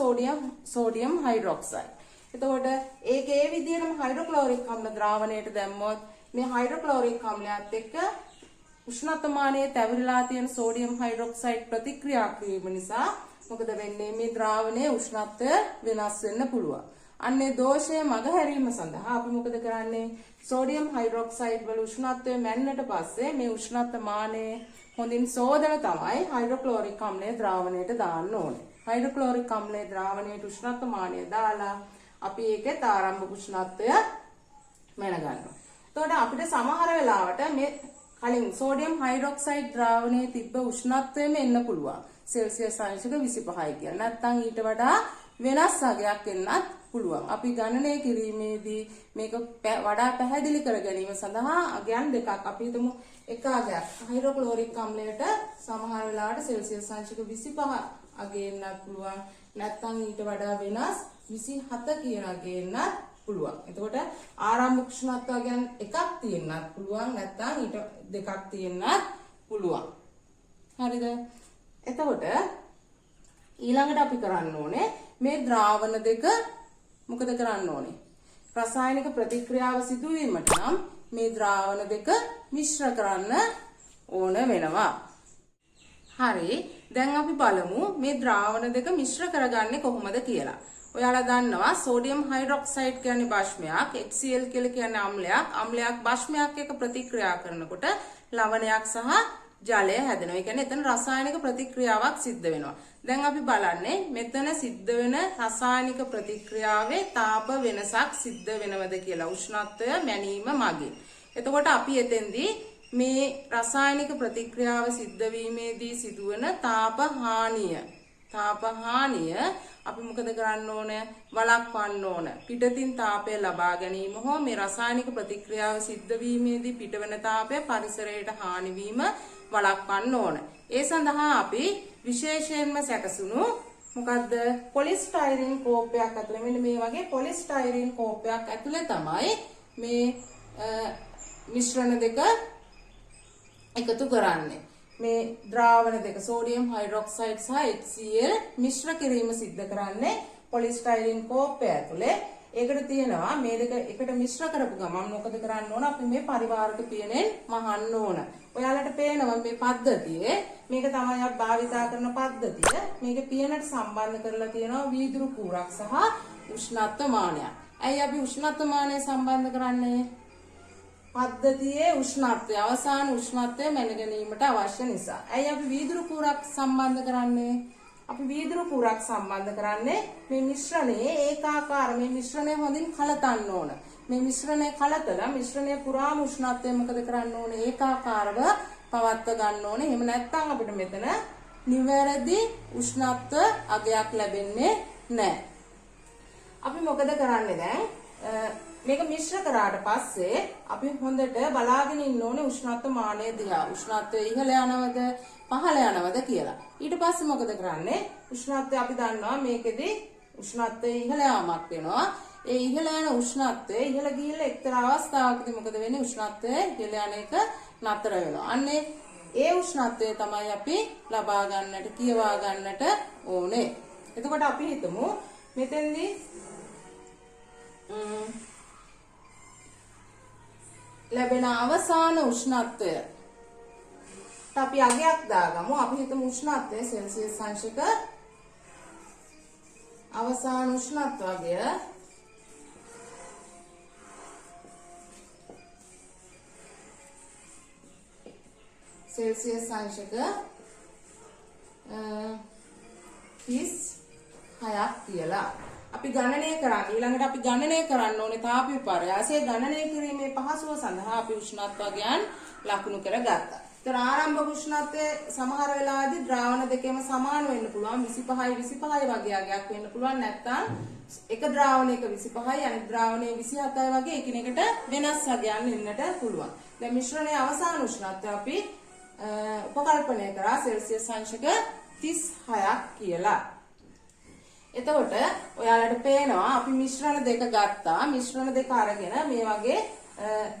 සෝඩියම් හයිඩ්‍රොක්සයිඩ්. එතකොට ඒක ඒ විදිහටම හයිඩ්‍රොක්ලෝරික් අම්ල ද්‍රාවණයට දැම්මොත් මේ හයිඩ්‍රොක්ලෝරික් අම්ලයත් එක්ක උෂ්ණත්ව මානයේ තැවරිලා තියෙන සෝඩියම් හයිඩ්‍රොක්සයිඩ් ප්‍රතික්‍රියා කිරීම නිසා මොකද වෙන්නේ මේ ද්‍රාවණයේ උෂ්ණත්වය වෙනස් වෙන්න පුළුවන්. අන්නේ දෝෂය මගහැරීම සඳහා අපි මොකද කරන්නේ? සෝඩියම් හයිඩ්‍රොක්සයිඩ් වල උෂ්ණත්වය මැන්නට පස්සේ මේ උෂ්ණත්ව මානයේ හොඳින් සෝදලා තමයි හයිඩ්‍රොක්ලෝරික් අම්ලය ද්‍රාවණයට දාන්න ඕනේ. හයිඩ්‍රොක්ලෝරික් අම්ලය ද්‍රාවණයට උෂ්ණත්ව මානය දාලා අපි ඒකේ ආරම්භක උෂ්ණත්වය මැන ගන්නවා. එතකොට අපිට සමහර වෙලාවට මේ කලින් සෝඩියම් හයිඩ්‍රොක්සයිඩ් ද්‍රාවණයේ තිබ්බ උෂ්ණත්වයම එන්න පුළුවන්. සෙල්සියස් අංශක 25යි කියලා. නැත්නම් ඊට වඩා වෙනස් අගයක් එන්නත් පුළුවන්. අපි ගණනය කිරීමේදී මේක වඩා පැහැදිලි කර ගැනීම සඳහා අගයන් දෙකක් අපි හිතමු එක අගයක් හයිඩ්‍රොක්ලෝරික් අම්ලයට සමහර වෙලාවට සෙල්සියස් අංශක 25 අගය එන්නත් පුළුවන්. නැත්නම් ඊට වඩා වෙනස් 27 කියන අගය එන්නත් පුළුවන්. එතකොට ආරම්භක උෂ්ණත්ව අගයන් එකක් තියෙන්නත් පුළුවන්. නැත්නම් ඊට දෙකක් තියෙන්නත් පුළුවන්. හරිද? එතකොට ඊළඟට අපි කරන්න ඕනේ මේ ද්‍රාවණ දෙක මොකද කරන්න ඕනේ? රසායනික ප්‍රතික්‍රියාව සිදුවීමට නම් මේ ද්‍රාවණ දෙක මිශ්‍ර කරන්න ඕන වෙනවා. හරි. දැන් අපි බලමු මේ ද්‍රාවණ දෙක මිශ්‍ර කරගන්නේ කොහොමද කියලා. ඔයාලා දන්නවා සෝඩියම් හයිඩ්‍රොක්සයිඩ් කියන්නේ භාෂ්මයක්, HCl කියලා කියන්නේ අම්ලයක්. අම්ලයක් භාෂ්මයක් එක්ක ප්‍රතික්‍රියා කරනකොට ලවණයක් සහ ජලය හැදෙනවා. ඒ කියන්නේ එතන රසායනික ප්‍රතික්‍රියාවක් සිද්ධ වෙනවා. දැන් අපි බලන්නේ මෙතන සිද්ධ වෙන රසායනික ප්‍රතික්‍රියාවේ තාප වෙනසක් සිද්ධ වෙනවද කියලා උෂ්ණත්වය මැනීම මගින්. එතකොට අපි එතෙන්දී මේ රසායනික ප්‍රතික්‍රියාව සිද්ධ වීමේදී සිදුවන තාප හානිය අපි මොකද කරන්න ඕන? වළක්වන්න ඕන. පිටතින් තාපය ලබා ගැනීම හෝ මේ රසායනික ප්‍රතික්‍රියාව සිද්ධ වීමේදී පිටවන තාපය පරිසරයට හානි වීම වළක්වන්න ඕන. ඒ සඳහා අපි විශේෂයෙන්ම සැකසුණු මොකද්ද? පොලිස්ටයිරීන් කෝපයක් ඇතුලේ මෙන්න මේ වගේ පොලිස්ටයිරීන් කෝපයක් ඇතුලේ තමයි මේ මිශ්‍රණ දෙක එකතු කරන්නේ. මේ ද්‍රාවණ දෙක සෝඩියම් හයිඩ්‍රොක්සයිඩ් සහ HCl මිශ්‍ර කිරීම සිද්ධ කරන්නේ පොලිස්ටයිරීන් කෝපය ඇතුලේ. ඒකට තියෙනවා මේ දෙක එකට මිශ්‍ර කරපු ගමන් මොකද කරන්න ඕන? අපි මේ පරිවාරක පියනෙන් මහන්න ඕන. ඔයාලට පේනවා මේ පද්ධතියේ මේක තමයි අපි භාවිතා කරන පද්ධතිය. මේක පියනට සම්බන්ධ කරලා තියෙනවා වීදුරු කූරක් සහ උෂ්ණත්ව මානයක්. ඇයි අපි උෂ්ණත්ව මානය සම්බන්ධ කරන්නේ? පද්ධතියේ උෂ්ණත්වය අවසාන උෂ්ණත්වය මැන ගැනීමට අවශ්‍ය නිසා. ඇයි අපි වීදුරු කූරක් සම්බන්ධ කරන්නේ? අපි වීදුරු කූරක් සම්බන්ධ කරන්නේ මේ මිශ්‍රණයේ ඒකාකාර මේ මිශ්‍රණය හොඳින් කලතන්න ඕන. මේ මිශ්‍රණය කලතලා මිශ්‍රණය පුරාම උෂ්ණත්වය මොකද කරන්න ඕනේ? ඒකාකාරව පවත්ව ගන්න ඕනේ. එහෙම නැත්නම් අපිට මෙතන නිවැරදි උෂ්ණත්ව අගයක් ලැබෙන්නේ නැහැ. අපි මොකද කරන්නේ දැන්? මේක මිශ්‍ර කරාට පස්සේ අපි හොඳට බලාගෙන ඉන්න ඕනේ උෂ්ණත්ව මානය දිහා. උෂ්ණත්වය ඉහළ යනවද පහළ යනවද කියලා. ඊට පස්සේ මොකද කරන්නේ? උෂ්ණත්වය අපි දන්නවා මේකෙදි උෂ්ණත්වයේ ඉහළ යාමක් වෙනවා. ඒ ඉහළ යන උෂ්ණත්වය ඉහළ ගිහිල්ලා එක්තරා අවස්ථාවකදී මොකද වෙන්නේ? උෂ්ණත්වය ඉහළ යන එක නතර වෙනවා. අන්නේ ඒ උෂ්ණත්වය තමයි අපි ලබා ගන්නට කියවා ගන්නට ඕනේ. එතකොට අපි හිතමු මෙතෙන්දී ලැබෙන අවසාන උෂ්ණත්වය අපි අගයක් දාගමු. අපි හිතමු උෂ්ණත්වය සෙල්සියස් අංශක අවසාන උෂ්ණත්වය සෙල්සියස් අංශක 36ක් කියලා අපි ගණනය කරන්නේ. ඊළඟට අපි ගණනය කරන්න ඕනේ තාප විපර්යාසය ගණනය කිරීමේ පහසුව සඳහා අපි උෂ්ණත්වයන් ලකුණු කරගත්තා. ඒතර ආරම්භක උෂ්ණත්වය සමහර වෙලාවදී ද්‍රාවණ දෙකේම සමාන වෙන්න පුළුවන්. 25යි 25යි වගේ අගයක් වෙන්න පුළුවන්. නැත්නම් එක ද්‍රාවණයක 25යි අනිත් ද්‍රාවණයේ 27යි වගේ එකිනෙකට වෙනස් අගයන් එන්නට පුළුවන්. දැන් මිශ්‍රණයේ අවසාන උෂ්ණත්වය අපි උපකල්පනය කරා සෙල්සියස් අංශක 36ක් කියලා. එතකොට ඔයාලට පේනවා අපි මිශ්‍රණ දෙක ගත්තා. මිශ්‍රණ දෙක අරගෙන මේ වගේ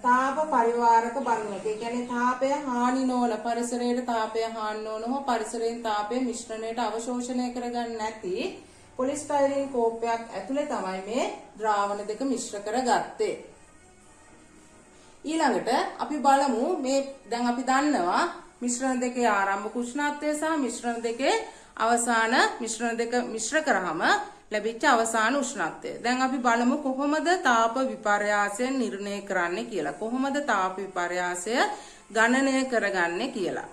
තාප පරිවාරක බන්ධනයක. ඒ කියන්නේ තාපය හානි නොවන පරිසරයට තාපය හානි නොවන හෝ පරිසරයෙන් තාපය මිශ්‍රණයට අවශෝෂණය කරගන්න නැති පොලිස්ටයිරීන් කෝපයක් ඇතුලේ තමයි මේ ද්‍රාවණ දෙක මිශ්‍ර කරගත්තේ. ඊළඟට අපි බලමු මේ දැන් අපි දන්නවා මිශ්‍රණ දෙකේ ආරම්භක උෂ්ණත්වය සහ මිශ්‍රණ දෙකේ අවසාන මිශ්‍රණ දෙක මිශ්‍ර කරාම ලැබිච්ච අවසාන උෂ්ණත්වය. දැන් අපි බලමු කොහොමද තාප විපර්යාසය නිර්ණය කරන්නේ කියලා. කොහොමද තාප විපර්යාසය ගණනය කරගන්නේ කියලා.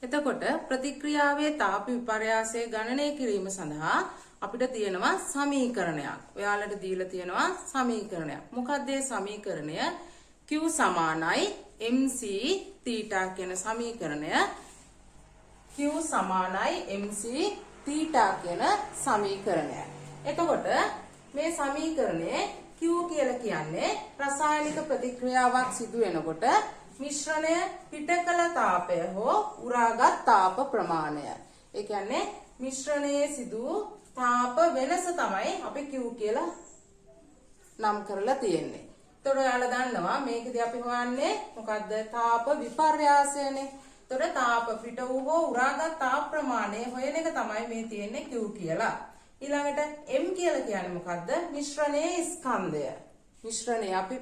එතකොට ප්‍රතික්‍රියාවේ තාප විපර්යාසය ගණනය කිරීම සඳහා අපිට තියෙනවා සමීකරණයක්. ඔයාලට දීලා තියෙනවා සමීකරණයක්. මොකක්ද ඒ සමීකරණය? Q සමානයි mc θ කියන සමීකරණය. Q සමානයි mc θ කියන සමීකරණය. එතකොට මේ සමීකරණයේ Q කියලා කියන්නේ රසායනික ප්‍රතික්‍රියාවක් සිදු වෙනකොට මිශ්‍රණය පිට කළ තාපය හෝ උරාගත් තාප ප්‍රමාණය. ඒ කියන්නේ මිශ්‍රණයේ සිදු තාප වෙනස තමයි අපි Q කියලා නම් කරලා තියෙන්නේ. එතකොට ඔයාලා දන්නවා මේකදී අපි හොයන්නේ මොකද්ද? තාප විපර්යාසයනේ. එතකොට තාප පිට වූ හෝ උරාගත් තාප ප්‍රමාණය හොයන එක තමයි මේ තියෙන්නේ Q කියලා. ඊළඟට M කියලා කියන්නේ මොකද්ද? මිශ්‍රණයේ ස්කන්ධය. මිශ්‍රණය අපි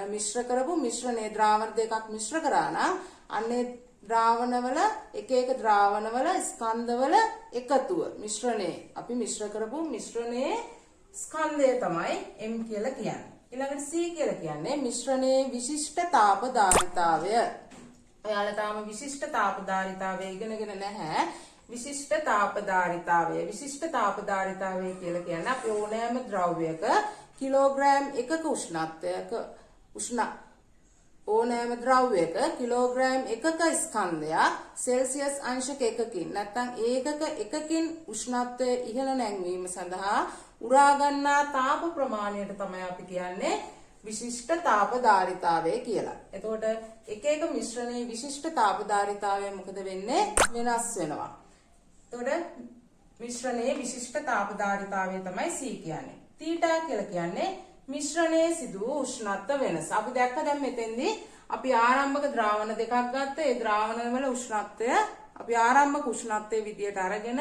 මිශ්‍ර කරපු මිශ්‍රණයේ ද්‍රාවණ දෙකක් මිශ්‍ර කරා නම් අන්නේ ද්‍රාවණවල එක එක ද්‍රාවණවල ස්කන්ධවල එකතුව මිශ්‍රණයේ අපි මිශ්‍ර කරපු මිශ්‍රණයේ ස්කන්ධය තමයි M කියලා කියන්නේ. ඊළඟට C කියලා කියන්නේ මිශ්‍රණයේ විශිෂ්ට තාප ධාරිතාවය. ඔයාලා තාම විශිෂ්ට තාප ධාරිතාවය ඉගෙනගෙන නැහැ. විශිෂ්ට තාප ධාරිතාවය. විශිෂ්ට තාප ධාරිතාවය කියලා කියන්නේ අපි ඕනෑම ද්‍රව්‍යයක කිලෝග්‍රෑම් එකක උෂ්ණත්වයක ඕනෑම ද්‍රව්‍යයක කිලෝග්‍රෑම් එකක ස්කන්ධයක් සෙල්සියස් අංශක එකකින් නැත්නම් ඒකක එකකින් උෂ්ණත්වය ඉහළ නැංවීම සඳහා උරා ගන්නා තාප ප්‍රමාණයට තමයි අපි කියන්නේ විශිෂ්ට තාපධාරිතාවය කියලා. එතකොට එක එක මිශ්‍රණයේ විශිෂ්ට තාපධාරිතාවය මොකද වෙන්නේ? වෙනස් වෙනවා. එතකොට මිශ්‍රණයේ විශිෂ්ට තාපධාරිතාවය තමයි C කියන්නේ. තීටා කියලා කියන්නේ මිශ්‍රණයේ සිදු වූ උෂ්ණත්ව වෙනස. අපි දැක්ක දැන් මෙතෙන්දී අපි ආරම්භක ද්‍රාවණ දෙකක් ගත්තා. ඒ ද්‍රාවණ වල උෂ්ණත්වය අපි ආරම්භක උෂ්ණත්වයේ විදියට අරගෙන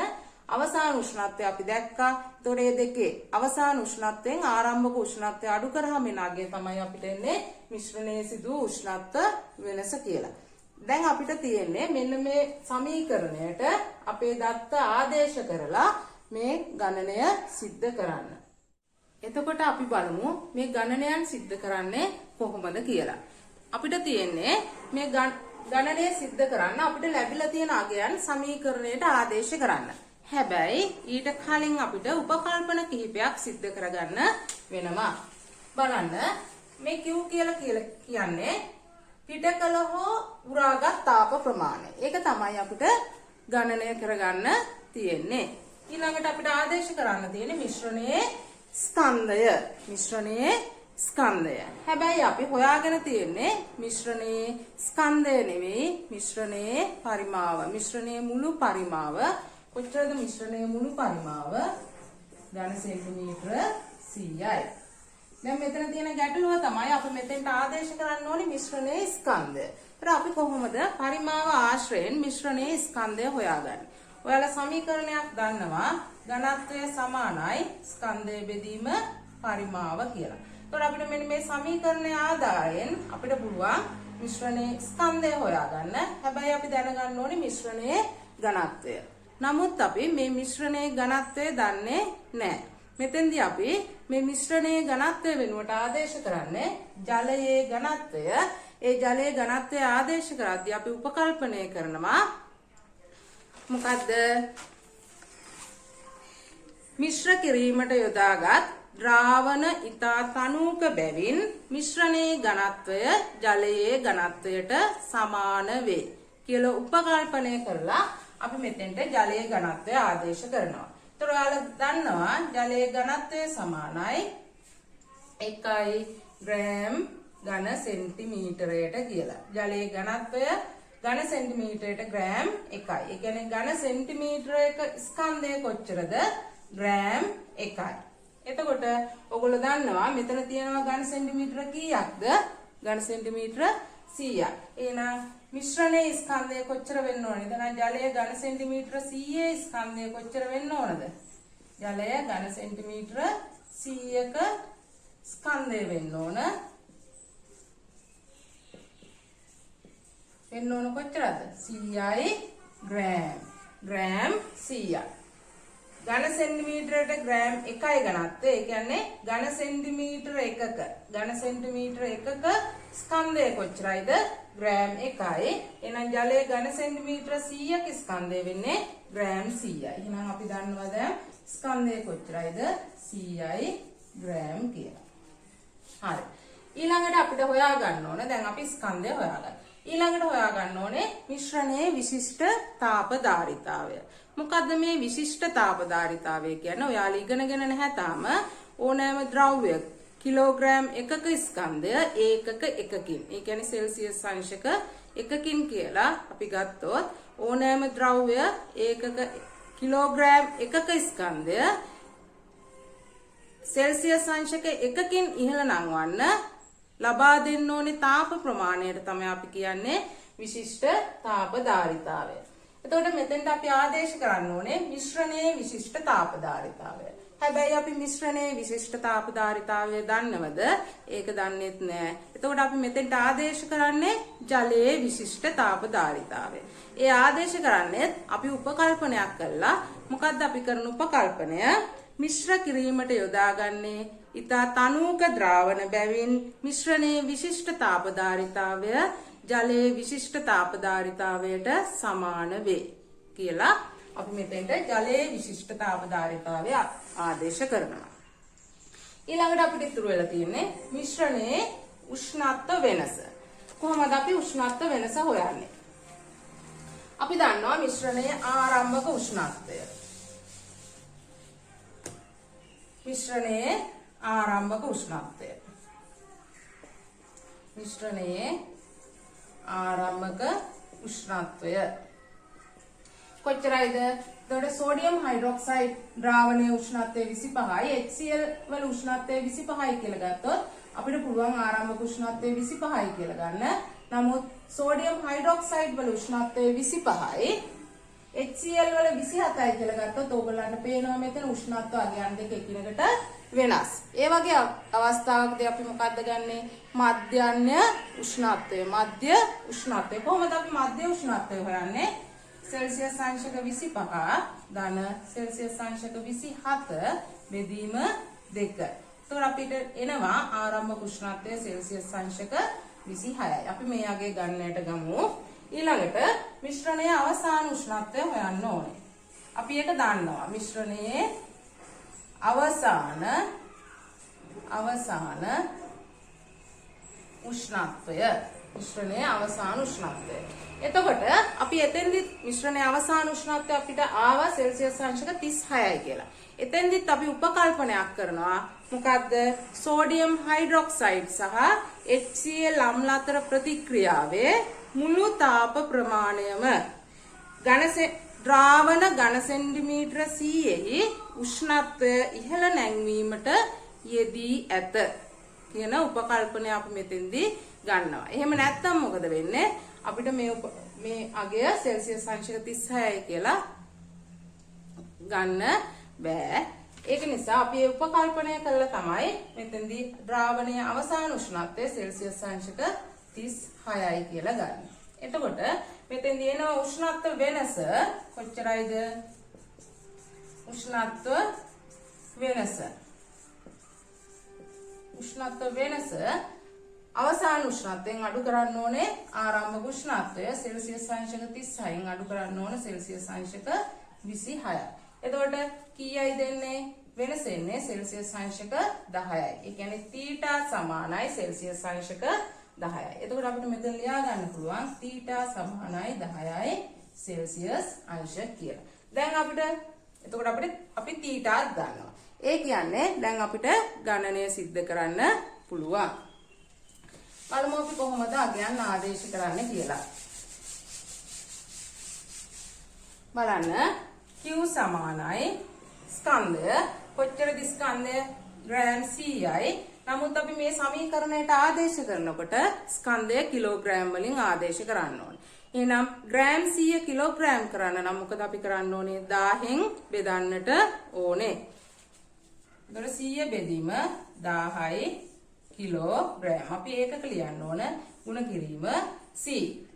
අවසාන උෂ්ණත්වය අපි දැක්කා. එතකොට මේ දෙකේ අවසාන උෂ්ණත්වයෙන් ආරම්භක උෂ්ණත්වය අඩු කරාම එන අගය තමයි අපිට එන්නේ මිශ්‍රණයේ සිදු වූ උෂ්ණත්ව වෙනස කියලා. දැන් අපිට තියෙන්නේ මෙන්න මේ සමීකරණයට අපේ දත්ත ආදේශ කරලා මේ ගණනය සිද්ධ කරන්න. එතකොට අපි බලමු මේ ගණනයන් සිද්ධ කරන්නේ කොහොමද කියලා. අපිට තියෙන්නේ මේ ගණනය සිද්ධ කරන්න අපිට ලැබිලා තියෙන අගයන් සමීකරණයට ආදේශ කරන්න. හැබැයි ඊට කලින් අපිට උපකල්පන කිහිපයක් සිද්ධ කරගන්න වෙනවා. බලන්න මේ Q කියලා කියන්නේ පිටකල හෝ උරාගත් තාප ප්‍රමාණය. ඒක තමයි අපිට ගණනය කරගන්න තියෙන්නේ. ඊළඟට අපිට ආදේශ කරන්න තියෙන්නේ මිශ්‍රණයේ ස්කන්ධය. හැබැයි අපි හොයාගෙන තියෙන්නේ මිශ්‍රණයේ ස්කන්ධය නෙවෙයි මිශ්‍රණයේ පරිමාව. මිශ්‍රණයේ මුළු පරිමාව කොච්චරද? මිශ්‍රණයේ මුළු පරිමාව ඝන සෙන්ටිමීටර 100යි. දැන් මෙතන තියෙන ගැටලුව තමයි අපි මෙතෙන්ට ආදේශ කරන්න ඕනේ මිශ්‍රණයේ ස්කන්ධය. ඒතර අපි කොහොමද පරිමාව ආශ්‍රයෙන් මිශ්‍රණයේ ස්කන්ධය හොයාගන්නේ? ඔයාලා සමීකරණයක් දන්නවා ඝනත්වය සමානයි ස්කන්ධය බෙදීම පරිමාව කියලා. ඒතර අපිට මෙන්න මේ සමීකරණයේ ආධාරයෙන් අපිට පුළුවන් මිශ්‍රණයේ ස්කන්ධය හොයාගන්න. හැබැයි අපි දැනගන්න ඕනේ මිශ්‍රණයේ ඝනත්වය. නමුත් අපි මේ මිශ්‍රණයේ ඝනත්වය දන්නේ නැහැ. මෙතෙන්දී අපි මේ මිශ්‍රණයේ ඝනත්වය වෙනුවට ආදේශ කරන්නේ ජලයේ ඝනත්වය. ඒ ජලයේ ඝනත්වය ආදේශ කරද්දී අපි උපකල්පනය කරනවා මොකද්ද? මිශ්‍ර කිරීමට යොදාගත් ද්‍රාවණ ඊතා තනූක බැවින් මිශ්‍රණයේ ඝනත්වය ජලයේ ඝනත්වයට සමාන වේ කියලා උපකල්පනය කරලා අපි මෙතෙන්ට ජලයේ ඝනත්වය ආදේශ කරනවා. ඒතර ඔයාලා දන්නවා ජලයේ ඝනත්වය සමානයි 1 ග්‍රෑම් ඝන සෙන්ටිමීටරයට කියලා. ජලයේ ඝනත්වය ඝන සෙන්ටිමීටරයට ග්‍රෑම් 1යි. ඒ කියන්නේ ඝන සෙන්ටිමීටරයක ස්කන්ධය කොච්චරද? ග්‍රෑම් 1යි. එතකොට ඔයගොල්ලෝ දන්නවා මෙතන තියෙනවා ඝන සෙන්ටිමීටර කීයක්ද? ඝන සෙන්ටිමීටර 100ක්. එහෙනම් මිශ්‍රණයේ ස්කන්ධය කොච්චර වෙන්න ඕනද? එහෙනම් ජලයේ ඝන සෙන්ටිමීටර 100ේ ස්කන්ධය කොච්චර වෙන්න ඕනද? ජලය ඝන සෙන්ටිමීටර 100ක ස්කන්ධය වෙන්න ඕන. වෙන්න ඕන කොච්චරද? 100යි ග්‍රෑම් 100ක්. ඝන සෙන්ටිමීටරයට ග්‍රෑම් 1යි ඝනත්වය. ඒ කියන්නේ ඝන සෙන්ටිමීටර එකක ස්කන්ධය කොච්චරයිද? ග්‍රෑම් 1යි. එහෙනම් ජලයේ ඝන සෙන්ටිමීටර 100ක ස්කන්ධය වෙන්නේ ග්‍රෑම් 100යි. එහෙනම් අපි දන්නවා දැන් ස්කන්ධය කොච්චරයිද? 100යි ග්‍රෑම් කියලා. හරි. ඊළඟට අපිට හොයා ගන්න ඕන දැන් අපි ස්කන්ධය හොයාගන්න. ඊළඟට හොයාගන්න ඕනේ මිශ්‍රණයේ විශිෂ්ට තාපධාරිතාවය. මොකද්ද මේ විශිෂ්ට තාපධාරිතාවය කියන්නේ? ඔයාලා ඉගෙනගෙන නැහැ තාම. ඕනෑම ද්‍රව්‍යයක් කිලෝග්‍රෑම් එකක ස්කන්ධය ඒකක එකකින්. ඒ කියන්නේ සෙල්සියස් අංශක එකකින් කියලා අපි ගත්තොත් ඕනෑම ද්‍රව්‍ය ඒකක කිලෝග්‍රෑම් එකක ස්කන්ධය සෙල්සියස් අංශක එකකින් ඉහළ නංවන්න ලබා දෙන්න ඕනේ තාප ප්‍රමාණයට තමයි අපි කියන්නේ විශිෂ්ට තාපධාරිතාවය. එතකොට මෙතෙන්ට අපි ආදේශ කරන්න ඕනේ මිශ්‍රණයේ විශිෂ්ට තාපධාරිතාවය. හැබැයි අපි මිශ්‍රණයේ විශිෂ්ට තාපධාරිතාවය දන්නවද? ඒක දන්නෙත් නෑ. එතකොට අපි මෙතෙන්ට ආදේශ කරන්නේ ජලයේ විශිෂ්ට තාපධාරිතාවය. ඒ ආදේශ කරන්නේ අපි උපකල්පනයක් කළා. මොකද්ද අපි කරන උපකල්පනය? මිශ්‍ර කිරීමට යොදාගන්නේ ඊතා තනූක ද්‍රාවණ බැවින් මිශ්‍රණයේ විශිෂ්ට තාපධාරිතාවය ජලයේ විශිෂ්ට තාපධාරිතාවයට සමාන වේ කියලා අපි මෙතෙන්ට ජලයේ විශිෂ්ට තාපධාරිතාවය ආදේශ කරනවා. ඊළඟට අපිට ඉතුරු වෙලා තියෙන්නේ මිශ්‍රණයේ උෂ්ණත්ව වෙනස. කොහොමද අපි උෂ්ණත්ව වෙනස හොයන්නේ? අපි දන්නවා මිශ්‍රණයේ ආරම්භක උෂ්ණත්වය. මිශ්‍රණයේ ආරම්භක උෂ්ණත්වය. මිශ්‍රණයේ ආරම්භක උෂ්ණත්වය කොච්චරයිද? එතකොට සෝඩියම් හයිඩ්‍රොක්සයිඩ් ද්‍රාවණයේ උෂ්ණත්වය 25යි, HCl වල උෂ්ණත්වය 25යි කියලා ගත්තොත් අපිට පුළුවන් ආරම්භක උෂ්ණත්වය 25යි කියලා ගන්න. නමුත් සෝඩියම් හයිඩ්‍රොක්සයිඩ් වල උෂ්ණත්වය 25යි, HCl වල 27යි කියලා ගත්තොත් ඕගොල්ලන්ට පේනවා මෙතන උෂ්ණත්ව අගයන් දෙක එකිනෙකට වෙනස්. ඒ වගේ අවස්ථාවකදී අපි මොකද්ද ගන්නෙ? මධ්‍යන්‍ය උෂ්ණත්වය. මධ්‍ය උෂ්ණත්වය. කොහොමද අපි මධ්‍ය උෂ්ණත්වය හොයන්නේ? සෙල්සියස් අංශක 25 ධන සෙල්සියස් අංශක 27 බෙදීම 2. එතකොට අපිට එනවා ආරම්භක උෂ්ණත්වය සෙල්සියස් අංශක 26යි. අපි මේ යගේ ගන්නට ගමු. ඊළඟට මිශ්‍රණයේ අවසාන උෂ්ණත්වය හොයන්න ඕනේ. අපි ඒක දන්නවා. මිශ්‍රණයේ අවසාන උෂ්ණත්වය. මිශ්‍රණයේ අවසාන උෂ්ණත්වය. එතකොට අපි එතෙන්දි මිශ්‍රණයේ අවසාන උෂ්ණත්වය අපිට ආවා සෙල්සියස් අංශක 36යි කියලා. එතෙන්දිත් අපි උපකල්පනයක් කරනවා. මොකද්ද? සෝඩියම් හයිඩ්‍රොක්සයිඩ් සහ HCl අම්ල අතර ප්‍රතික්‍රියාවේ මුළු තාප ප්‍රමාණයම ද්‍රාවණ ඝන සෙන්ටිමීටර C/ෙහි උෂ්ණත්වය ඉහළ නැංවීමට යෙදී ඇත කියන උපකල්පනය අපි මෙතෙන්දී ගන්නවා. එහෙම නැත්නම් මොකද වෙන්නේ? අපිට මේ අගය සෙල්සියස් අංශක 36යි කියලා ගන්න බෑ. ඒක නිසා අපි මේ උපකල්පනය කළා තමයි මෙතෙන්දී ද්‍රාවණයේ අවසාන උෂ්ණත්වය සෙල්සියස් අංශක 36යි කියලා ගන්න. එතකොට මෙතෙන්දී එන උෂ්ණත්ව වෙනස කොච්චරයිද? උෂ්ණත්ව වෙනස අවසාන උෂ්ණත්වයෙන් අඩු කරන්න ඕනේ ආරම්භක උෂ්ණත්වය සෙල්සියස් අංශක 36න් අඩු කරන්න ඕනේ සෙල්සියස් අංශක 26යි. එතකොට කීයයි දෙන්නේ? වෙනස එන්නේ සෙල්සියස් අංශක 10යි. ඒ කියන්නේ තීටා සමානයි සෙල්සියස් අංශක 10යි. එතකොට අපිට මෙතන ලියා ගන්න පුළුවන් තීටා සමානයි 10යි සෙල්සියස් අංශ කියලා. දැන් එතකොට අපි තීටා ගන්නවා. ඒ කියන්නේ දැන් අපිට ගණනය සිද්ධ කරන්න පුළුවන්. බලමු අපි කොහොමද අගයන් ආදේශ කරන්නේ කියලා. බලන්න Q සමානයි ස්කන්ධය කොච්චරද? ස්කන්ධය ග්‍රෑම් C/යි. නමුත් අපි මේ සමීකරණයට ආදේශ කරනකොට ස්කන්ධය කිලෝග්‍රෑම් වලින් ආදේශ කරන්න ඕනේ. එහෙනම් ග්‍රෑම් 100 කිලෝග්‍රෑම් කරන්න නම් මොකද අපි කරන්න ඕනේ? 1000න් බෙදන්නට ඕනේ. එතකොට 100 බෙදීම 1000යි කිලෝග්‍රෑම්. අපි ඒකක ලියන්න ඕන. ගුණ කිරීම C.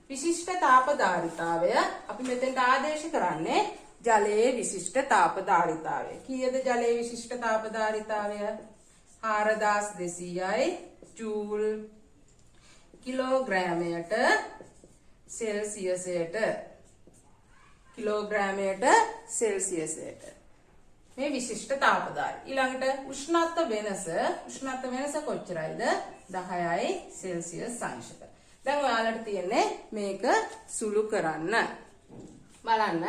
විශිෂ්ට තාපධාරිතාවය අපි මෙතෙන්ට ආදේශ කරන්නේ ජලයේ විශිෂ්ට තාපධාරිතාවය. කීයද ජලයේ විශිෂ්ට තාපධාරිතාවය? 4200යි ජූල් කිලෝග්‍රෑමයට සෙල්සියසයට. කිලෝග්‍රෑමයට සෙල්සියසයට. මේ විශිෂ්ට තාපධාරි. ඊළඟට උෂ්ණත්ව වෙනස කොච්චරයිද? 10යි සෙල්සියස් අංශක. දැන් ඔයාලට තියෙන්නේ මේක සුළු කරන්න. බලන්න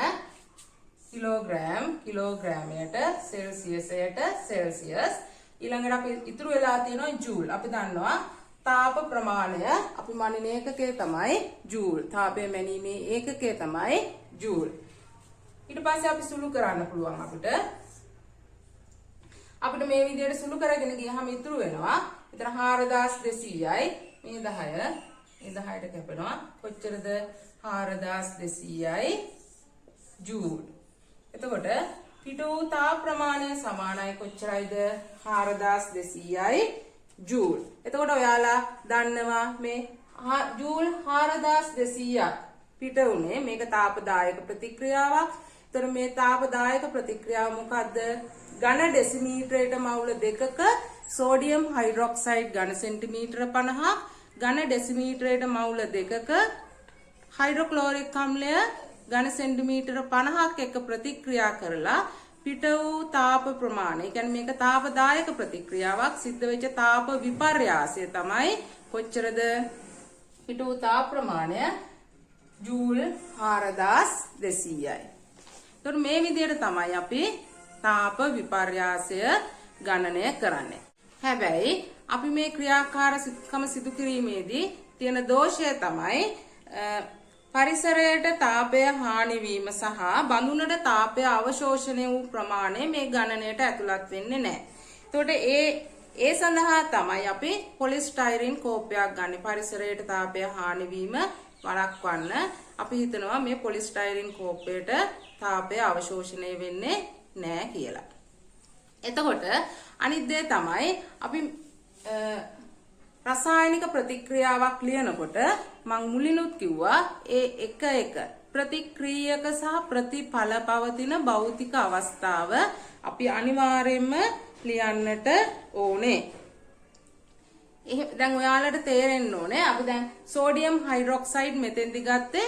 කිලෝග්‍රෑමයට සෙල්සියසයට සෙල්සියස්. ඊළඟට අපි ඉතුරු වෙලා තියෙනවා ජූල්. අපි දන්නවා තාප ප්‍රමාණය අපි මනින ඒකකය තමයි ජූල්. තාපය මැනීමේ ඒකකය තමයි ජූල්. ඊට පස්සේ අපි සුළු කරන්න පුළුවන් අපිට මේ විදිහට සුළු කරගෙන ගියහම ඉතුරු වෙනවා විතර 4200යි මේ 10ට කැපෙනවා කොච්චරද? 4200යි ජූල්. එතකොට පිටු තාප ප්‍රමාණය සමානයි කොච්චරයිද? 4200යි ජූල්. එතකොට ඔයාලා දන්නවා මේ ජූල් 4200ක් පිට උනේ මේක තාපදායක ප්‍රතික්‍රියාවක්. එතකොට මේ තාපදායක ප්‍රතික්‍රියාව මොකද්ද? ඝන ඩෙසිමීටරයට මවුල 2ක සෝඩියම් හයිඩ්‍රොක්සයිඩ් ඝන සෙන්ටිමීටර 50ක් ඝන ඩෙසිමීටරයට මවුල 2ක හයිඩ්‍රොක්ලෝරික් අම්ලය ඝන සෙන්ටිමීටර 50ක් එක්ක ප්‍රතික්‍රියා කරලා පිට වූ තාප ප්‍රමාණය. ඒ කියන්නේ මේක තාපදායක ප්‍රතික්‍රියාවක්. සිද්ධ වෙච්ච තාප විපර්යාසය තමයි කොච්චරද? හිටු තාප ප්‍රමාණය ජූල් 4200යි. එතකොට මේ විදිහට තමයි අපි තාප විපර්යාසය ගණනය කරන්නේ. හැබැයි අපි මේ ක්‍රියාකාරකම සිදු කිරීමේදී තියෙන දෝෂය තමයි පරිසරයට තාපය හානි වීම සහ බඳුනට තාපය අවශෝෂණය වූ ප්‍රමාණය මේ ගණනයට ඇතුළත් වෙන්නේ නැහැ. එතකොට ඒ සඳහා තමයි අපි පොලිස්ටයිරින් කෝපයක් ගන්න. පරිසරයට තාපය හානි වීම වළක්වන්න අපි හිතනවා මේ පොලිස්ටයිරින් කෝපයට තාපය අවශෝෂණය වෙන්නේ නැහැ කියලා. එතකොට අනිත් දේ තමයි අපි රසායනික ප්‍රතික්‍රියාවක් ලියනකොට මම මුලිනුත් කිව්වා ඒ එක ප්‍රතික්‍රියක සහ ප්‍රතිඵල පවතින භෞතික අවස්ථාව අපි අනිවාර්යයෙන්ම ලියන්නට ඕනේ. දැන් ඔයාලට තේරෙන්න ඕනේ අපි දැන් සෝඩියම් හයිඩ්‍රොක්සයිඩ් මෙතෙන්දි ගත්තේ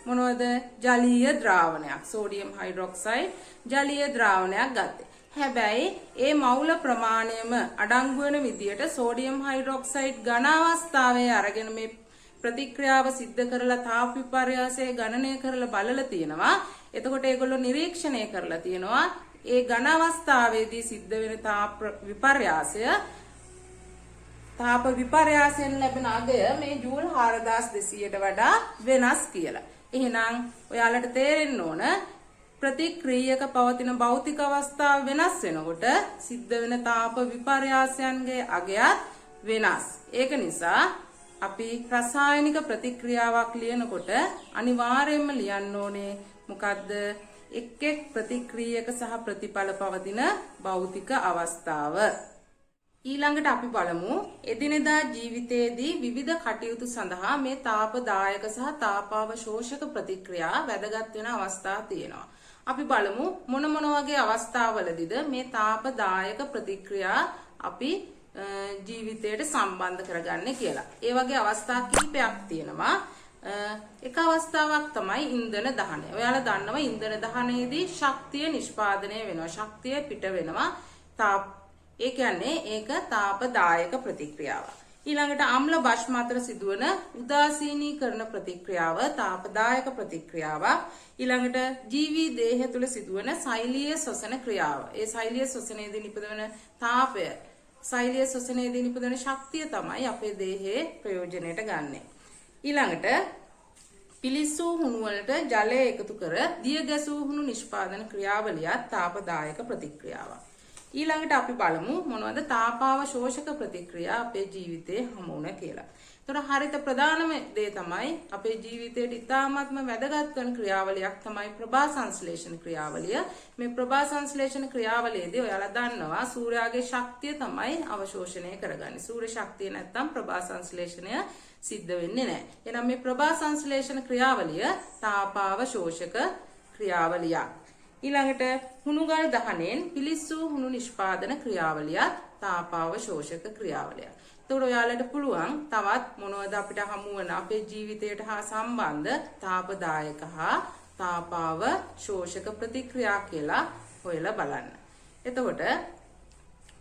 මොනවද? ජලීය ද්‍රාවණයක්. සෝඩියම් හයිඩ්‍රොක්සයිඩ් ජලීය ද්‍රාවණයක් ගත්තේ. හැබැයි ඒ මවුල ප්‍රමාණයම අඩංගු වෙන විදියට සෝඩියම් හයිඩ්‍රොක්සයිඩ් ඝන අවස්ථාවේ අරගෙන මේ ප්‍රතික්‍රියාව සිද්ධ කරලා තාප විපර්යාසය ගණනය කරලා බලලා තියෙනවා. එතකොට ඒගොල්ලෝ නිරීක්ෂණය කරලා තියෙනවා ඒ ඝන අවස්ථාවේදී සිද්ධ වෙන තාප විපර්යාසයෙන් ලැබෙන අගය මේ ජූල් 4200ට වඩා වෙනස් කියලා. එහෙනම් ඔයාලට තේරෙන්න ඕන ප්‍රතික්‍රියක පවතින භෞතික අවස්ථාව වෙනස් වෙනකොට සිද්ධ වෙන තාප විපර්යාසයන්ගේ අගයත් වෙනස්. ඒක නිසා අපි රසායනික ප්‍රතික්‍රියාවක් ලියනකොට අනිවාර්යයෙන්ම ලියන්න ඕනේ මොකද්ද? එක් ප්‍රතික්‍රියක සහ ප්‍රතිඵල පවතින භෞතික අවස්ථාව. ඊළඟට අපි බලමු එදිනෙදා ජීවිතයේදී විවිධ කටයුතු සඳහා මේ තාපදායක සහ තාපාවශෝෂක ප්‍රතික්‍රියා වැදගත් වෙන අවස්ථා තියෙනවා. අපි බලමු මොන වගේ අවස්ථාවලදීද මේ තාපදායක ප්‍රතික්‍රියා අපි ජීවිතයට සම්බන්ධ කරගන්නේ කියලා. ඒ වගේ අවස්ථා කිහිපයක් තියෙනවා. එක අවස්ථාවක් තමයි ඉන්ධන දහනය. ඔයාලා දන්නවා ඉන්ධන දහනයේදී ශක්තිය නිෂ්පාදනය වෙනවා. ශක්තිය පිට වෙනවා. ඒ කියන්නේ ඒක තාපදායක ප්‍රතික්‍රියාවක්. ඊළඟට අම්ල භස්ම අතර සිදුවන උදාසීනීකරණ ප්‍රතික්‍රියාව තාපදායක ප්‍රතික්‍රියාවක්. ඊළඟට ජීවී දේහය තුළ සිදුවන සෛලීය ශ්වසන ක්‍රියාව. ඒ සෛලීය ශ්වසනයේදී නිපදවන තාපය, සෛලීය ශ්වසනයේදී නිපදවන ශක්තිය තමයි අපේ දේහයේ ප්‍රයෝජනයට ගන්නෙ. ඊළඟට පිලිස්සූ හුණු වලට ජලය එකතු කර දිය ගැසූ හුණු නිෂ්පාදන ක්‍රියාවලියත් තාපදායක ප්‍රතික්‍රියාවක්. ඊළඟට අපි බලමු මොනවද තාපාවශෝෂක ප්‍රතික්‍රියා අපේ ජීවිතේ හමු වෙන කියලා. එතකොට හරිත ප්‍රධානම දේ තමයි අපේ ජීවිතයට ඉතාමත්ම වැදගත් වෙන ක්‍රියාවලියක් තමයි ප්‍රභා සංශ්ලේෂණ ක්‍රියාවලිය. මේ ප්‍රභා සංශ්ලේෂණ ක්‍රියාවලියේදී ඔයාලා දන්නවා සූර්යාගේ ශක්තිය තමයි අවශෝෂණය කරගන්නේ. සූර්ය ශක්තිය නැත්තම් ප්‍රභා සංශ්ලේෂණය සිද්ධ වෙන්නේ නැහැ. එහෙනම් මේ ප්‍රභා සංශ්ලේෂණ ක්‍රියාවලිය තාපාවශෝෂක ක්‍රියාවලියක්. ඊළඟට හුණුගල් දහනෙන් පිලිස්සූ හුණු නිෂ්පාදන ක්‍රියාවලියත් තාපාවශෝෂක ක්‍රියාවලියක්. එතකොට ඔයාලට පුළුවන් තවත් මොනවද අපිට හමු වෙන අපේ ජීවිතයට හා සම්බන්ධ තාපදායක හා තාපාවශෝෂක ප්‍රතික්‍රියා කියලා හොයලා බලන්න. එතකොට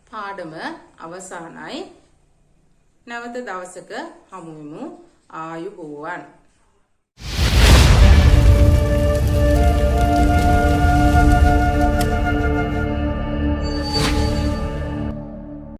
පාඩම අවසానයි. නැවත දවසක හමු වෙමු. ආයුබෝවන්.